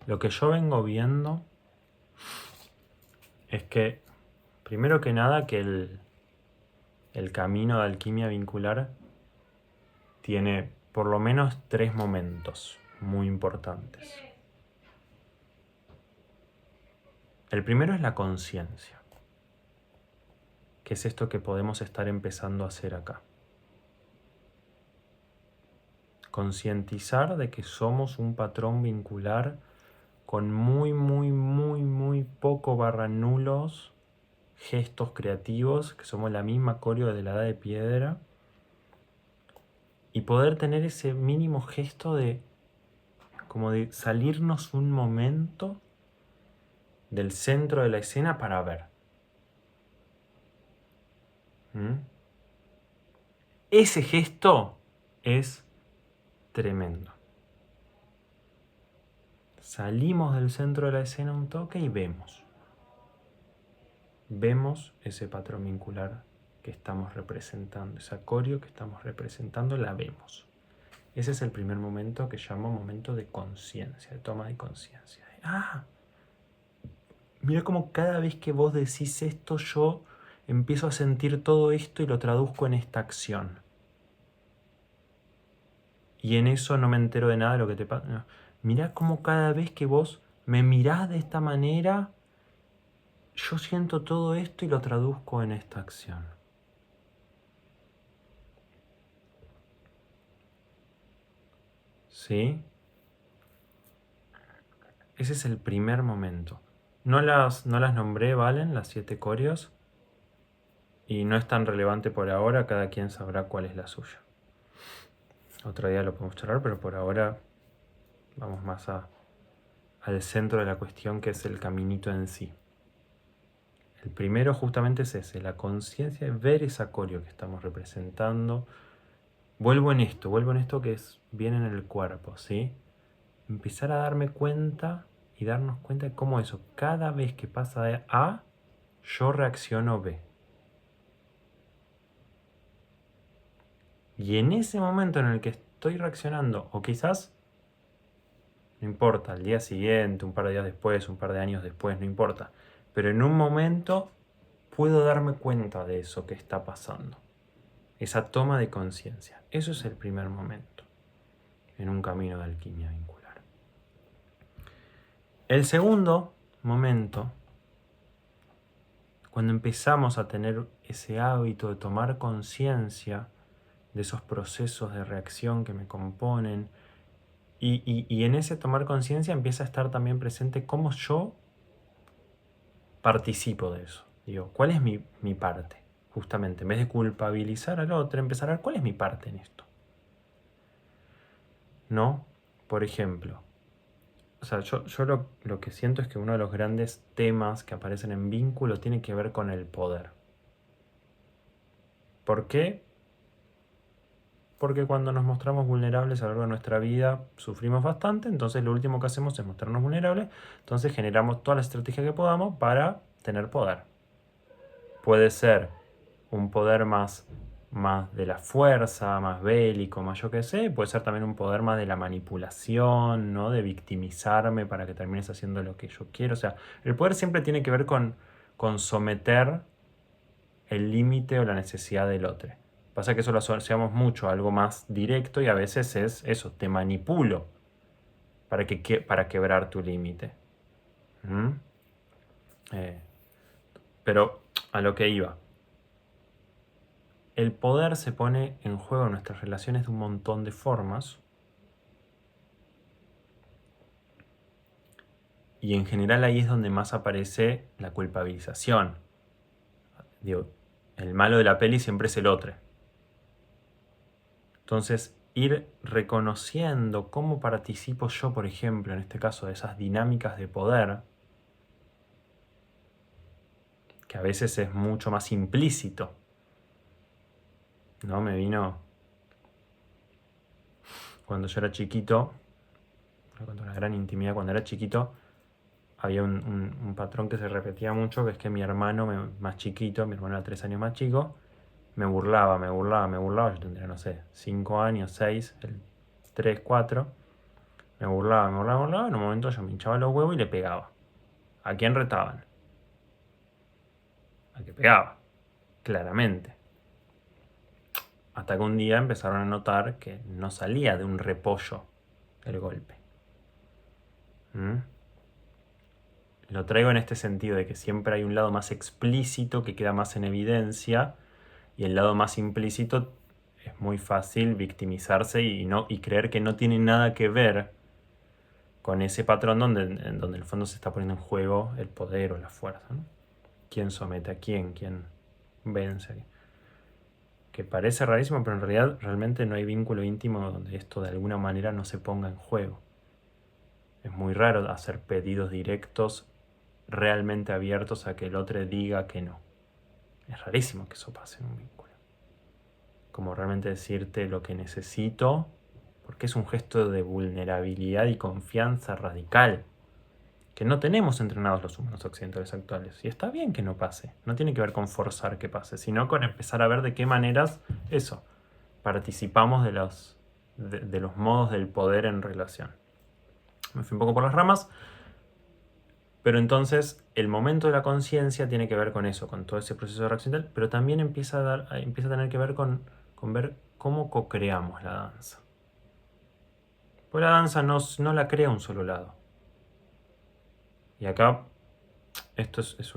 lo que yo vengo viendo es que, primero que nada, que el camino de alquimia vincular tiene por lo menos 3 momentos muy importantes. El primero es la conciencia, que es esto que podemos estar empezando a hacer acá. Concientizar de que somos un patrón vincular con muy poco barra nulos gestos creativos, que somos la misma coreo de la edad de piedra, y poder tener ese mínimo gesto de como de salirnos un momento del centro de la escena para ver. Ese gesto es tremendo. Salimos del centro de la escena un toque y vemos. Vemos ese patrón vincular que estamos representando, esa coreo que estamos representando, la vemos. Ese es el primer momento que llamo momento de conciencia, de toma de conciencia. Mira cómo cada vez que vos decís esto, yo empiezo a sentir todo esto y lo traduzco en esta acción. Y en eso no me entero de nada de lo que te pasa. No. Mirá cómo cada vez que vos me mirás de esta manera, yo siento todo esto y lo traduzco en esta acción. ¿Sí? Ese es el primer momento. No las nombré, ¿valen? Las 7 coreos. Y no es tan relevante por ahora, cada quien sabrá cuál es la suya. Otro día lo podemos charlar, pero por ahora vamos más al centro de la cuestión, que es el caminito en sí. El primero justamente es ese, la conciencia de ver esa coreo que estamos representando. Vuelvo en esto que es bien en el cuerpo, ¿sí? Empezar a darme cuenta y darnos cuenta de cómo eso, cada vez que pasa de A, yo reacciono B. Y en ese momento en el que estoy reaccionando, o quizás, no importa, al día siguiente, un par de días después, un par de años después, no importa. Pero en un momento puedo darme cuenta de eso que está pasando. Esa toma de conciencia. Eso es el primer momento en un camino de alquimia vincular. El segundo momento, cuando empezamos a tener ese hábito de tomar conciencia de esos procesos de reacción que me componen, y en ese tomar conciencia empieza a estar también presente cómo yo participo de eso. Digo, ¿cuál es mi parte? Justamente, en vez de culpabilizar al otro, empezar a ver cuál es mi parte en esto. ¿No? Por ejemplo, o sea, yo lo que siento es que uno de los grandes temas que aparecen en vínculo tiene que ver con el poder. ¿Por qué? Porque cuando nos mostramos vulnerables a lo largo de nuestra vida sufrimos bastante, entonces lo último que hacemos es mostrarnos vulnerables, entonces generamos toda la estrategia que podamos para tener poder. Puede ser un poder más de la fuerza, más bélico, más yo qué sé, puede ser también un poder más de la manipulación, ¿no? De victimizarme para que termines haciendo lo que yo quiero. O sea, el poder siempre tiene que ver con someter el límite o la necesidad del otro. Pasa que eso lo asociamos mucho a algo más directo y a veces es eso, te manipulo para quebrar tu límite. Pero a lo que iba. El poder se pone en juego en nuestras relaciones de un montón de formas. Y en general ahí es donde más aparece la culpabilización. Digo, el malo de la peli siempre es el otro. Entonces, ir reconociendo cómo participo yo, por ejemplo, en este caso, de esas dinámicas de poder, que a veces es mucho más implícito. ¿No? Me vino cuando yo era chiquito, cuando una gran intimidad, cuando era chiquito, había un patrón que se repetía mucho, que es que mi hermano más chiquito, mi hermano era 3 años más chico, me burlaba, yo tendría, no sé, 5 años, 6, 3, 4, me burlaba, en un momento yo me hinchaba los huevos y le pegaba. ¿A quién retaban? Al que pegaba, claramente. Hasta que un día empezaron a notar que no salía de un repollo el golpe. Lo traigo en este sentido de que siempre hay un lado más explícito que queda más en evidencia, y el lado más implícito es muy fácil victimizarse y creer que no tiene nada que ver con ese patrón en donde el fondo se está poniendo en juego el poder o la fuerza, ¿no? ¿Quién somete a quién? ¿Quién vence? Que parece rarísimo, pero en realidad realmente no hay vínculo íntimo donde esto de alguna manera no se ponga en juego. Es muy raro hacer pedidos directos realmente abiertos a que el otro diga que no. Es rarísimo que eso pase en un vínculo. Como realmente decirte lo que necesito, porque es un gesto de vulnerabilidad y confianza radical que no tenemos entrenados los humanos occidentales actuales. Y está bien que no pase. No tiene que ver con forzar que pase, sino con empezar a ver de qué maneras participamos de los modos del poder en relación. Me fui un poco por las ramas. Pero entonces el momento de la conciencia tiene que ver con eso, con todo ese proceso de reacción, pero también empieza a tener que ver con ver cómo co-creamos la danza. Pues la danza no la crea un solo lado. Y acá, esto es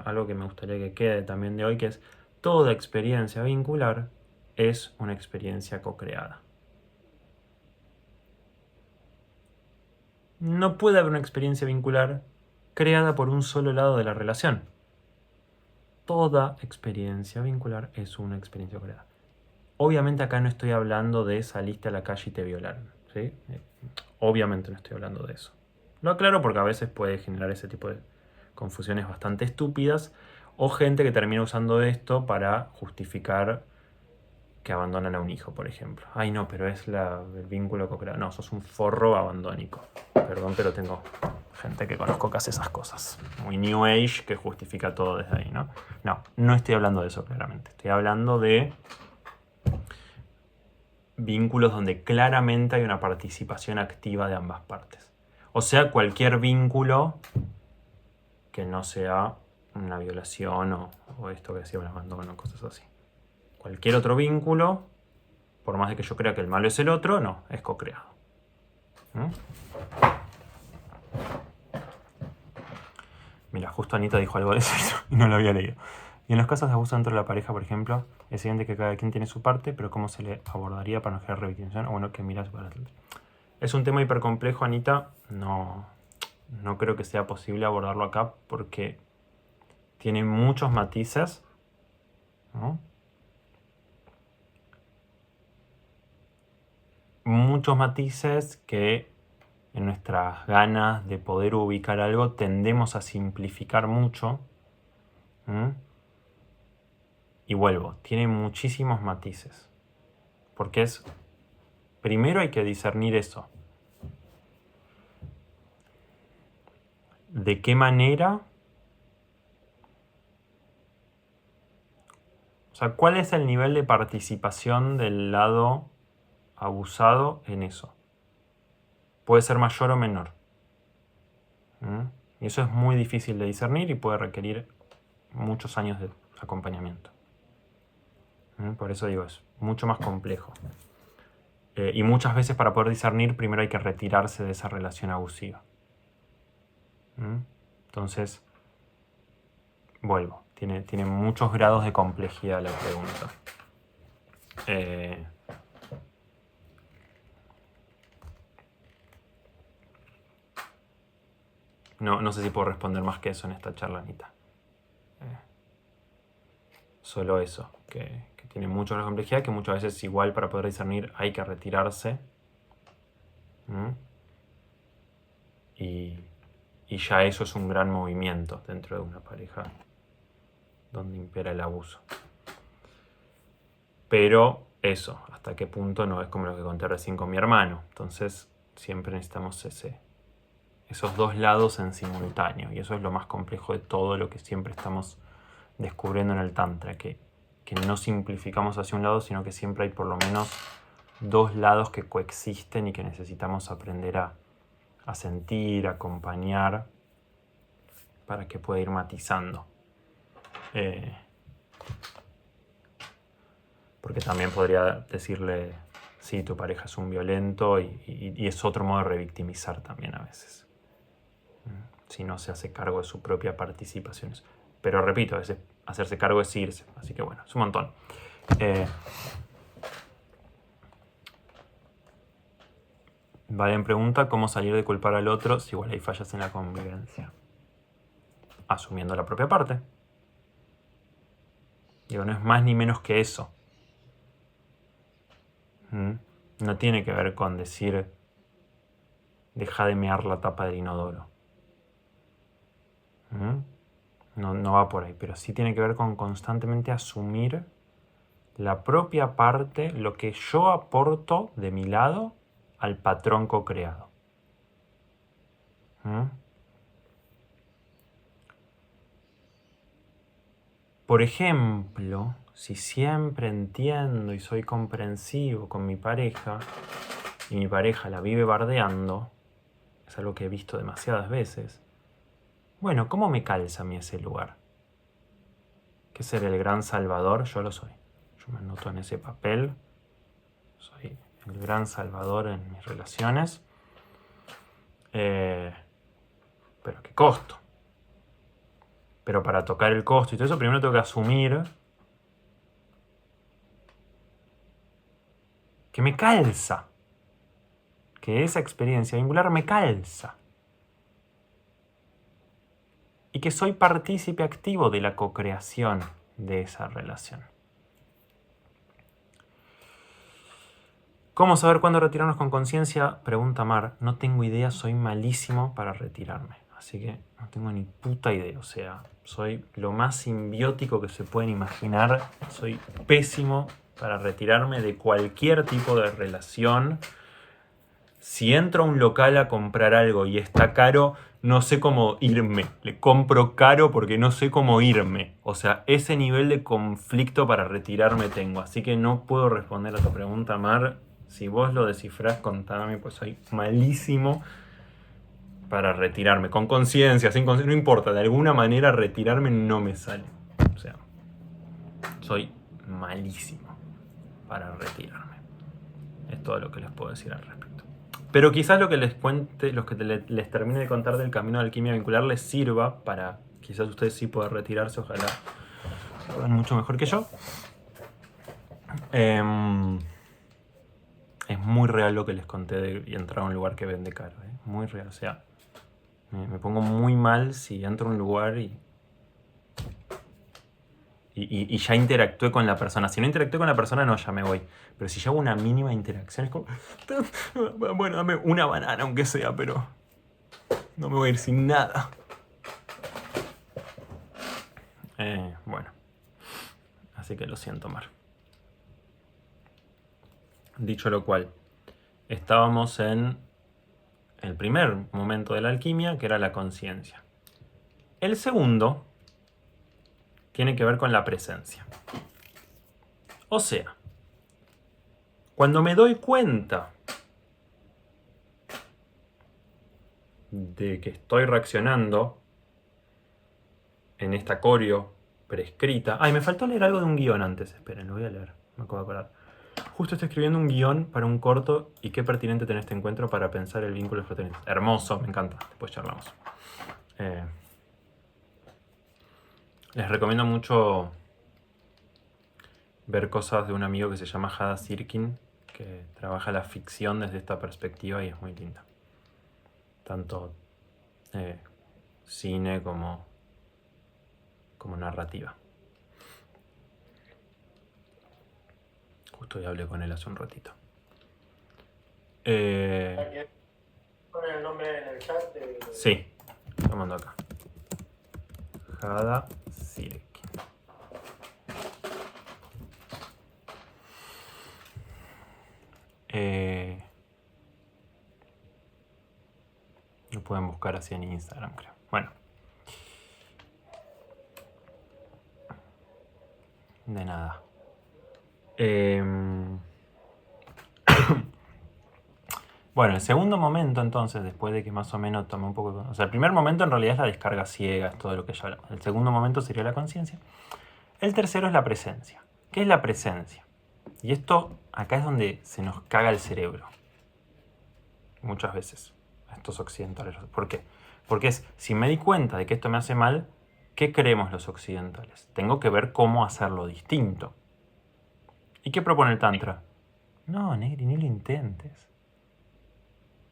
algo que me gustaría que quede también de hoy, que es toda experiencia vincular es una experiencia co-creada. No puede haber una experiencia vincular creada por un solo lado de la relación. Toda experiencia vincular es una experiencia creada. Obviamente acá no estoy hablando de saliste a la calle y te violaron, ¿sí? Obviamente no estoy hablando de eso. Lo aclaro porque a veces puede generar ese tipo de confusiones bastante estúpidas, o gente que termina usando esto para justificar que abandonan a un hijo, por ejemplo. Ay, no, pero es el vínculo co-creado. No, sos un forro abandónico. Perdón, pero tengo gente que conozco que hace esas cosas. Muy New Age, que justifica todo desde ahí, ¿no? No estoy hablando de eso, claramente. Estoy hablando de vínculos donde claramente hay una participación activa de ambas partes. O sea, cualquier vínculo que no sea una violación o esto que decía un abandono, cosas así. Cualquier otro vínculo, por más de que yo crea que el malo es el otro, no, es co-creado. Mira, justo Anita dijo algo de eso y no lo había leído. Y en los casos de abuso dentro de la pareja, por ejemplo, es evidente que cada quien tiene su parte, pero ¿cómo se le abordaría para no generar revictimización? O bueno, que miras para adelante. Es un tema hipercomplejo, Anita. No creo que sea posible abordarlo acá porque tiene muchos matices, ¿no? Muchos matices que en nuestras ganas de poder ubicar algo tendemos a simplificar mucho. Y vuelvo, tiene muchísimos matices. Porque primero hay que discernir eso. ¿De qué manera? O sea, ¿cuál es el nivel de participación del lado abusado en eso? Puede ser mayor o menor. Y eso es muy difícil de discernir y puede requerir muchos años de acompañamiento. Por eso digo, es mucho más complejo. Y muchas veces para poder discernir primero hay que retirarse de esa relación abusiva. Entonces, vuelvo, tiene muchos grados de complejidad la pregunta. No sé si puedo responder más que eso en esta charla, Anita. Solo eso, que tiene mucho la complejidad, que muchas veces igual para poder discernir hay que retirarse. Y ya eso es un gran movimiento dentro de una pareja donde impera el abuso. Pero eso, hasta qué punto no es como lo que conté recién con mi hermano. Entonces siempre necesitamos esos dos lados en simultáneo. Y eso es lo más complejo de todo lo que siempre estamos descubriendo en el Tantra. Que no simplificamos hacia un lado, sino que siempre hay por lo menos dos lados que coexisten y que necesitamos aprender a sentir, a acompañar, para que pueda ir matizando. Porque también podría decirle, sí, tu pareja es un violento y es otro modo de revictimizar también a veces. Si no se hace cargo de su propia participación. Pero repito, a veces hacerse cargo es irse. Así que bueno, es un montón. Valen pregunta, ¿cómo salir de culpar al otro si igual hay fallas en la convivencia? Asumiendo la propia parte. Digo, no es más ni menos que eso. No tiene que ver con decir deja de mear la tapa del inodoro. No va por ahí, pero sí tiene que ver con constantemente asumir la propia parte, lo que yo aporto de mi lado al patrón co-creado. Por ejemplo, si siempre entiendo y soy comprensivo con mi pareja y mi pareja la vive bardeando, es algo que he visto demasiadas veces, bueno, ¿cómo me calza a mí ese lugar? ¿Qué ser el gran salvador? Yo lo soy. Yo me anoto en ese papel. Soy el gran salvador en mis relaciones. Pero ¿a qué costo? Pero para tocar el costo y todo eso, primero tengo que asumir que me calza. Que esa experiencia vincular me calza. Y que soy partícipe activo de la co-creación de esa relación. ¿Cómo saber cuándo retirarnos con conciencia? Pregunta Mar. No tengo idea, soy malísimo para retirarme. Así que no tengo ni puta idea. O sea, soy lo más simbiótico que se pueden imaginar. Soy pésimo para retirarme de cualquier tipo de relación. Si entro a un local a comprar algo y está caro, no sé cómo irme. Le compro caro porque no sé cómo irme. O sea, ese nivel de conflicto para retirarme tengo. Así que no puedo responder a tu pregunta, Mar. Si vos lo descifrás, contame, pues soy malísimo para retirarme. Con conciencia, sin conciencia, no importa. De alguna manera retirarme no me sale. O sea, soy malísimo para retirarme. Es todo lo que les puedo decir al respecto. Pero quizás lo que les cuente, les termine de contar del camino de alquimia vincular les sirva para quizás ustedes sí puedan retirarse, ojalá lo hagan mucho mejor que yo. Es muy real lo que les conté de entrar a un lugar que vende caro, muy real. O sea, me pongo muy mal si entro a un lugar y ya interactué con la persona. Si no interactué con la persona, no, ya me voy. Pero si ya hago una mínima interacción, es como, bueno, dame una banana aunque sea, pero no me voy a ir sin nada. Bueno, así que lo siento, Mar. Dicho lo cual, estábamos en el primer momento de la alquimia, que era la conciencia. El segundo tiene que ver con la presencia. O sea, cuando me doy cuenta de que estoy reaccionando en esta coreo prescrita... Ay, me faltó leer algo de un guión antes. Esperen, lo voy a leer. Me acabo de acordar. Justo estoy escribiendo un guión para un corto y qué pertinente tener este encuentro para pensar el vínculo de fraternidad. Hermoso, me encanta. Después charlamos. Les recomiendo mucho ver cosas de un amigo que se llama Hada Sirkin, que trabaja la ficción desde esta perspectiva y es muy linda. Tanto cine como narrativa. Justo ya hablé con él hace un ratito. Ponen el nombre en el chat. Sí, lo mando acá. Hada Sirkin. Lo pueden buscar así en Instagram, creo. Bueno. De nada. Bueno, el segundo momento entonces, después de que más o menos tomé un poco... O sea, el primer momento en realidad es la descarga ciega, es todo lo que ya hablamos. El segundo momento sería la conciencia. El tercero es la presencia. ¿Qué es la presencia? Y esto, acá es donde se nos caga el cerebro. Muchas veces, a estos occidentales. ¿Por qué? Porque si me di cuenta de que esto me hace mal, ¿qué creemos los occidentales? Tengo que ver cómo hacerlo distinto. ¿Y qué propone el Tantra? No, Negri, ni lo intentes.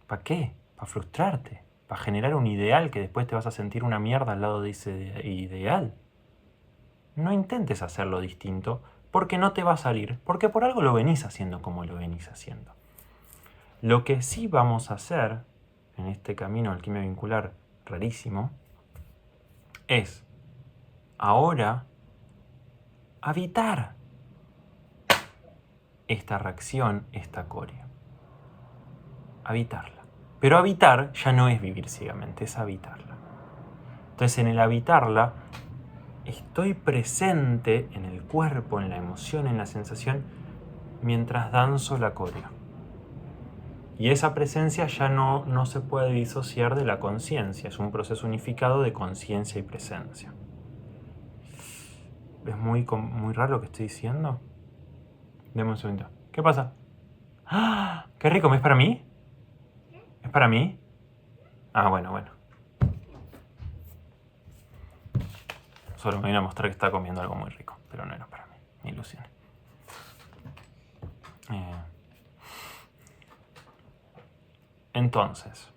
¿Para qué? Para frustrarte. Para generar un ideal que después te vas a sentir una mierda al lado de ese ideal. No intentes hacerlo distinto porque no te va a salir. Porque por algo lo venís haciendo como lo venís haciendo. Lo que sí vamos a hacer en este camino de alquimia vincular rarísimo es ahora habitar esta reacción, esta corea. Habitarla. Pero habitar ya no es vivir ciegamente, es habitarla. Entonces en el habitarla estoy presente en el cuerpo, en la emoción, en la sensación, mientras danzo la corea. Y esa presencia ya no se puede disociar de la conciencia, es un proceso unificado de conciencia y presencia. ¿Es muy raro lo que estoy diciendo? Deme un segundo. ¿Qué pasa? ¡Ah! ¡Qué rico! ¿Es para mí? ¿Es para mí? Ah, bueno. Solo me vine a mostrar que estaba comiendo algo muy rico, pero no era para mí. Ni ilusiones. Entonces.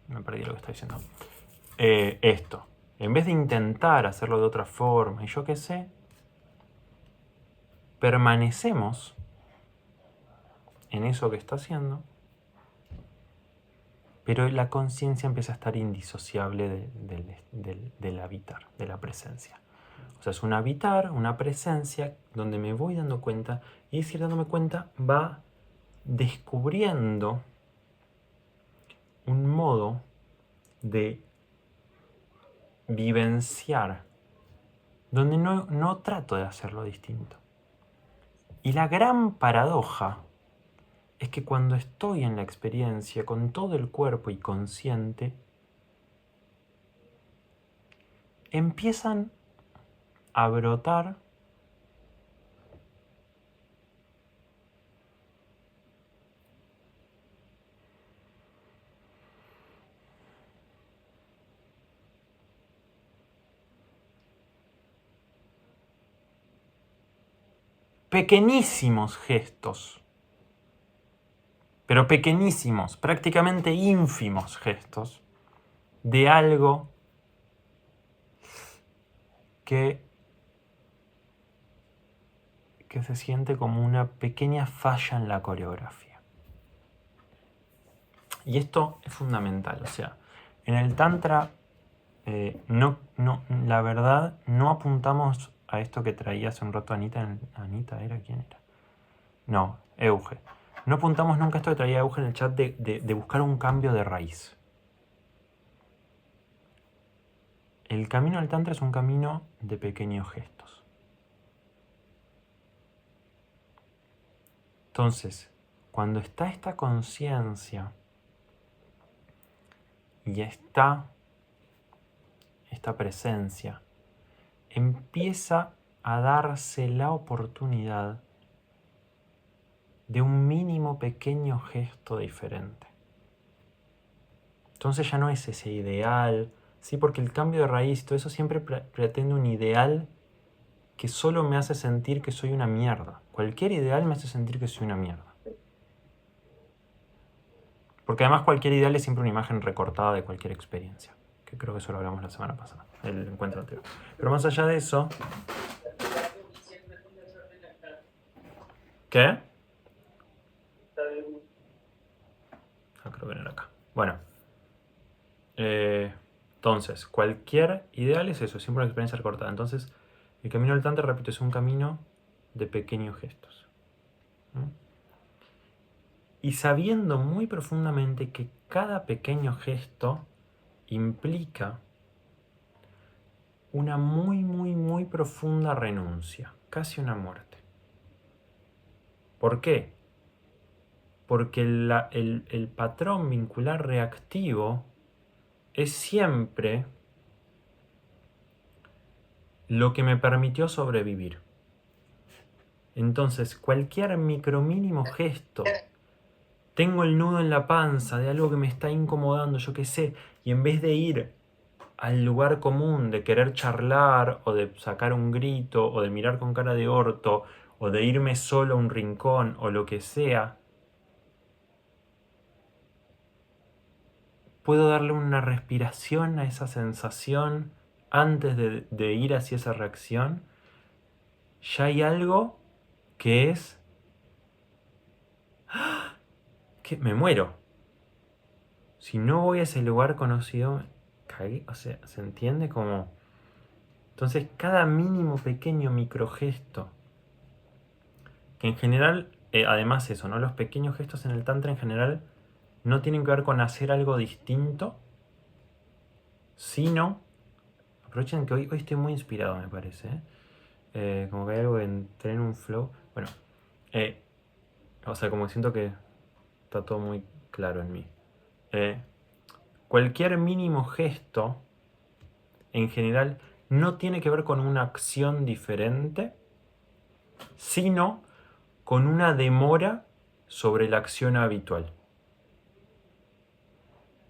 Me perdí lo que estaba diciendo. Esto. En vez de intentar hacerlo de otra forma, y yo qué sé, permanecemos en eso que está haciendo, pero la conciencia empieza a estar indisociable del habitar, de la presencia. O sea, es un habitar, una presencia, donde me voy dando cuenta, y ese ir dándome cuenta va descubriendo un modo de vivenciar, donde no trato de hacerlo distinto. Y la gran paradoja es que cuando estoy en la experiencia con todo el cuerpo y consciente, empiezan a brotar pequeñísimos gestos, pero pequeñísimos, prácticamente ínfimos gestos de algo que se siente como una pequeña falla en la coreografía. Y esto es fundamental, o sea, en el Tantra la verdad no apuntamos a esto que traía hace un rato Anita. ¿Anita era? ¿Quién era? No, Euge. No apuntamos nunca a esto que traía Euge en el chat de buscar un cambio de raíz. El camino al Tantra es un camino de pequeños gestos. Entonces, cuando está esta conciencia y está esta presencia, empieza a darse la oportunidad de un mínimo pequeño gesto diferente. Entonces ya no es ese ideal, ¿sí? Porque el cambio de raíz, todo eso siempre pretende un ideal que solo me hace sentir que soy una mierda. Cualquier ideal me hace sentir que soy una mierda. Porque además cualquier ideal es siempre una imagen recortada de cualquier experiencia. Que creo que eso lo hablamos la semana pasada, el encuentro anterior. Pero más allá de eso... ¿Qué? Ah, creo que no era acá. Bueno. Entonces, cualquier ideal es eso, siempre una experiencia recortada. Entonces, el camino del Tantra, repito, es un camino de pequeños gestos. ¿Mm? Y sabiendo muy profundamente que cada pequeño gesto implica una muy profunda renuncia, casi una muerte. ¿Por qué? Porque el patrón vincular reactivo es siempre lo que me permitió sobrevivir. Entonces, cualquier mínimo gesto, tengo el nudo en la panza de algo que me está incomodando, yo qué sé, y en vez de ir al lugar común de querer charlar, o de sacar un grito, o de mirar con cara de orto, o de irme solo a un rincón, o lo que sea, puedo darle una respiración a esa sensación antes de ir hacia esa reacción. Ya hay algo que es... que me muero. Si no voy a ese lugar conocido, cagué. O sea, ¿se entiende? Como... Entonces, cada mínimo pequeño microgesto, que en general, además eso, ¿no? Los pequeños gestos en el Tantra en general no tienen que ver con hacer algo distinto, sino... Aprovechen que hoy estoy muy inspirado, me parece, como que hay algo que entré en un flow. Bueno, o sea, como que siento que está todo muy claro en mí. Cualquier mínimo gesto, en general, no tiene que ver con una acción diferente, sino con una demora sobre la acción habitual.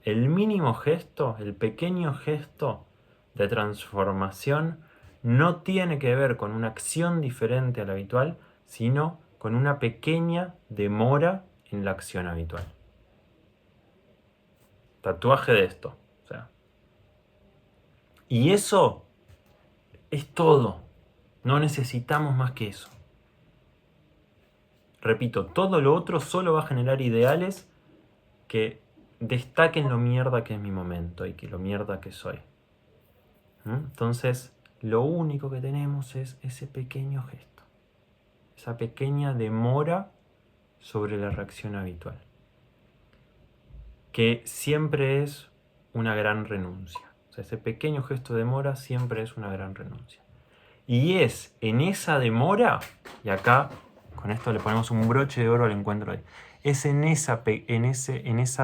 El mínimo gesto, el pequeño gesto de transformación, no tiene que ver con una acción diferente a la habitual, sino con una pequeña demora en la acción habitual. Tatuaje de esto. O sea. Y eso es todo. No necesitamos más que eso. Repito, todo lo otro solo va a generar ideales que destaquen lo mierda que es mi momento y que lo mierda que soy. Entonces, lo único que tenemos es ese pequeño gesto. Esa pequeña demora sobre la reacción habitual. Que siempre es una gran renuncia. O sea, ese pequeño gesto de demora siempre es una gran renuncia. Y es en esa demora, y acá con esto le ponemos un broche de oro al encuentro de hoy, es en esa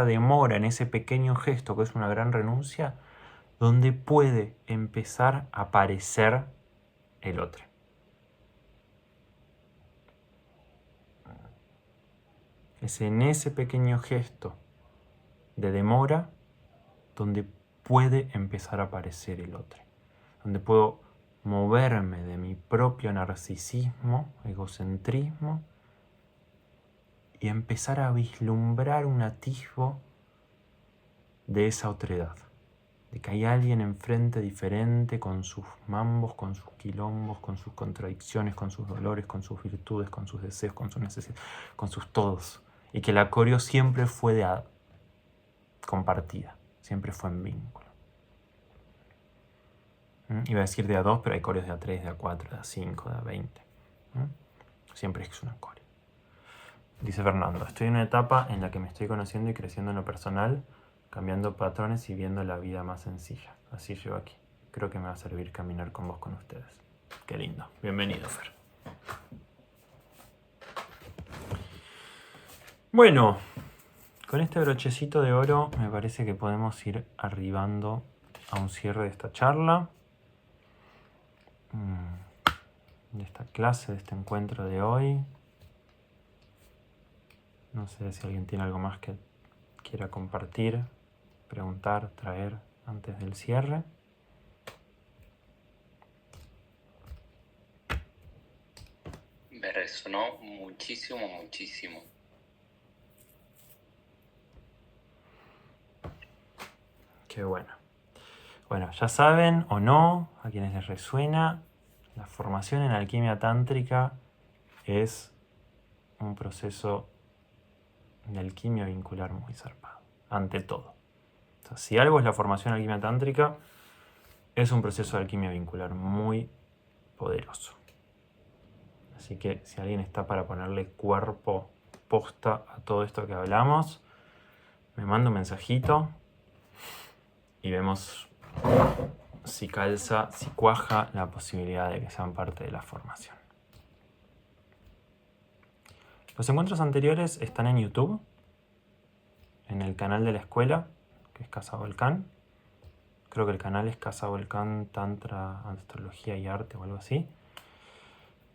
demora, en ese pequeño gesto que es una gran renuncia, donde puede empezar a aparecer el otro. Es en ese pequeño gesto de demora donde puede empezar a aparecer el otro. Donde puedo moverme de mi propio narcisismo, egocentrismo, y empezar a vislumbrar un atisbo de esa otredad. De que hay alguien enfrente diferente, con sus mambos, con sus quilombos, con sus contradicciones, con sus dolores, con sus virtudes, con sus deseos, con sus necesidades, con sus todos. Y que la coreo siempre fue compartida, siempre fue en vínculo. Iba a decir de A2, pero hay coreos de A3, de A4, de A5, de A20. Siempre es una coreo. Dice Fernando, estoy en una etapa en la que me estoy conociendo y creciendo en lo personal, cambiando patrones y viendo la vida más sencilla. Así llego aquí. Creo que me va a servir caminar con vos, con ustedes. Qué lindo. Bienvenido, Fer. Bueno, con este brochecito de oro me parece que podemos ir arribando a un cierre de esta charla, de esta clase, de este encuentro de hoy. No sé si alguien tiene algo más que quiera compartir, preguntar, traer antes del cierre. Me resonó muchísimo. Qué bueno. Bueno, ya saben o no, a quienes les resuena, la formación en alquimia tántrica es un proceso de alquimia vincular muy zarpado, ante todo. O sea, si algo es la formación en alquimia tántrica, es un proceso de alquimia vincular muy poderoso. Así que si alguien está para ponerle cuerpo posta a todo esto que hablamos, me manda un mensajito y vemos si calza, si cuaja la posibilidad de que sean parte de la formación. Los encuentros anteriores están en YouTube, en el canal de la escuela, que es Casa Volcán. Creo que el canal es Casa Volcán Tantra, Astrología y Arte o algo así.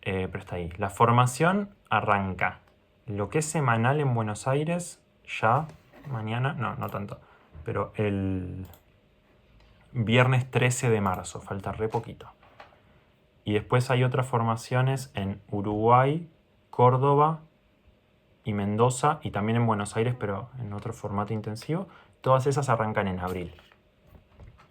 Pero está ahí. La formación arranca. Lo que es semanal en Buenos Aires, ya, mañana, no tanto, pero el viernes 13 de marzo, falta re poquito. Y después hay otras formaciones en Uruguay, Córdoba y Mendoza, y también en Buenos Aires, pero en otro formato intensivo. Todas esas arrancan en abril.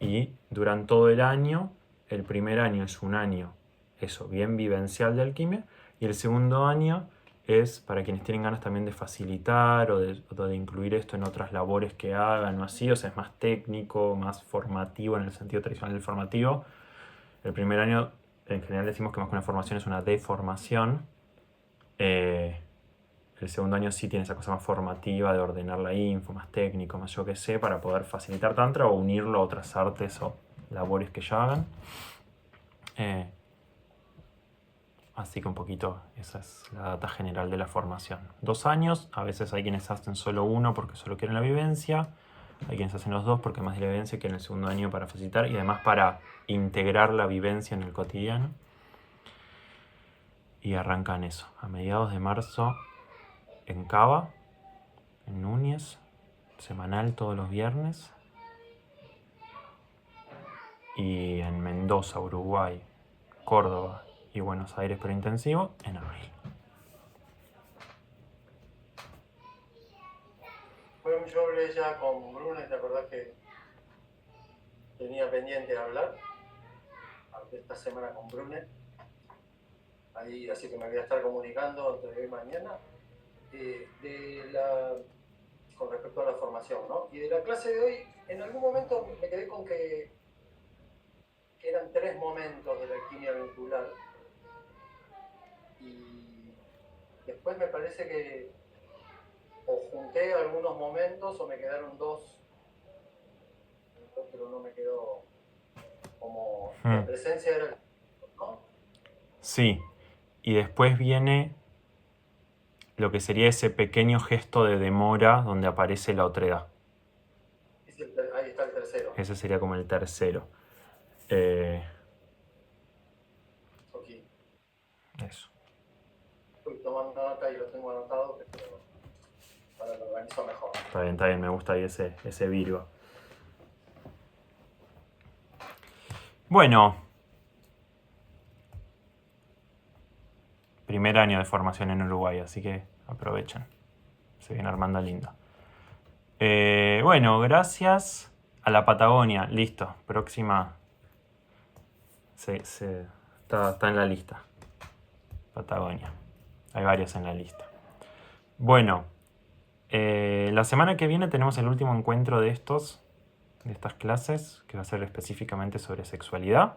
Y duran todo el año. El primer año es un año, eso, bien vivencial de alquimia. Y el segundo año es para quienes tienen ganas también de facilitar o de incluir esto en otras labores que hagan o así. O sea, es más técnico, más formativo en el sentido tradicional del formativo. El primer año, en general decimos que más que una formación es una deformación. El segundo año sí tiene esa cosa más formativa de ordenar la info, más técnico, más yo qué sé, para poder facilitar tantra o unirlo a otras artes o labores que ya hagan. Así que un poquito esa es la data general de la formación. 2 años, a veces hay quienes hacen solo uno porque solo quieren la vivencia, hay quienes hacen los dos porque más de la vivencia que en el segundo año para facilitar y además para integrar la vivencia en el cotidiano. Y arrancan eso, a mediados de marzo en Cava, en Núñez, semanal todos los viernes. Y en Mendoza, Uruguay, Córdoba y Buenos Aires, pero intensivo, en abril. Bueno, yo hablé ya con Brune, ¿te acordás que tenía pendiente de hablar? Hablé esta semana con Brune. Ahí, así que me voy a estar comunicando entre hoy y mañana con respecto a la formación, ¿no? Y de la clase de hoy, en algún momento me quedé con que eran 3 momentos de la alquimia vincular. Y después me parece que o junté algunos momentos o me quedaron 2, pero no me quedó como la presencia era, ¿no? Sí, y después viene lo que sería ese pequeño gesto de demora donde aparece la otredad. Ahí está el tercero. Ese sería como el tercero. Okay. Eso. Estoy tomando nota y lo tengo anotado, pero para lo organizo mejor. Está bien, me gusta ahí ese Virgo. Bueno. Primer año de formación en Uruguay, así que aprovechen. Se viene armando lindo. Bueno, gracias a la Patagonia. Listo, próxima. Está en la lista. Patagonia. Hay varios en la lista. Bueno, la semana que viene tenemos el último encuentro de estas clases, que va a ser específicamente sobre sexualidad.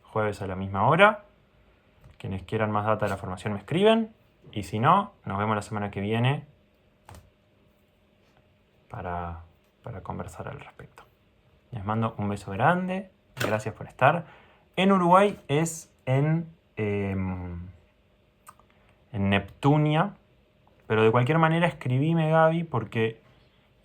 Jueves a la misma hora. Quienes quieran más data de la formación me escriben. Y si no, nos vemos la semana que viene para conversar al respecto. Les mando un beso grande. Gracias por estar. En Uruguay es en Neptunia. Pero de cualquier manera escribime, Gaby, porque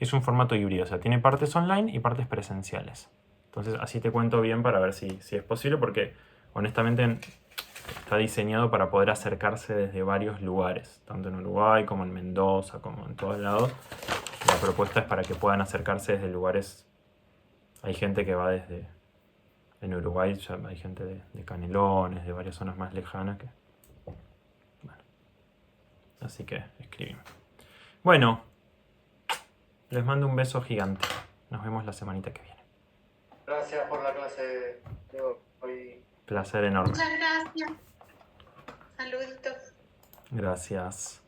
es un formato híbrido. O sea, tiene partes online y partes presenciales. Entonces así te cuento bien para ver si es posible. Porque honestamente está diseñado para poder acercarse desde varios lugares, tanto en Uruguay como en Mendoza, como en todos lados. La propuesta es para que puedan acercarse desde lugares. Hay gente que va desde. En Uruguay ya hay gente de Canelones, de varias zonas más lejanas. Bueno. Así que escriben. Bueno, les mando un beso gigante. Nos vemos la semanita que viene. Gracias por la clase de hoy. Placer enorme. Muchas gracias. Saluditos. Gracias.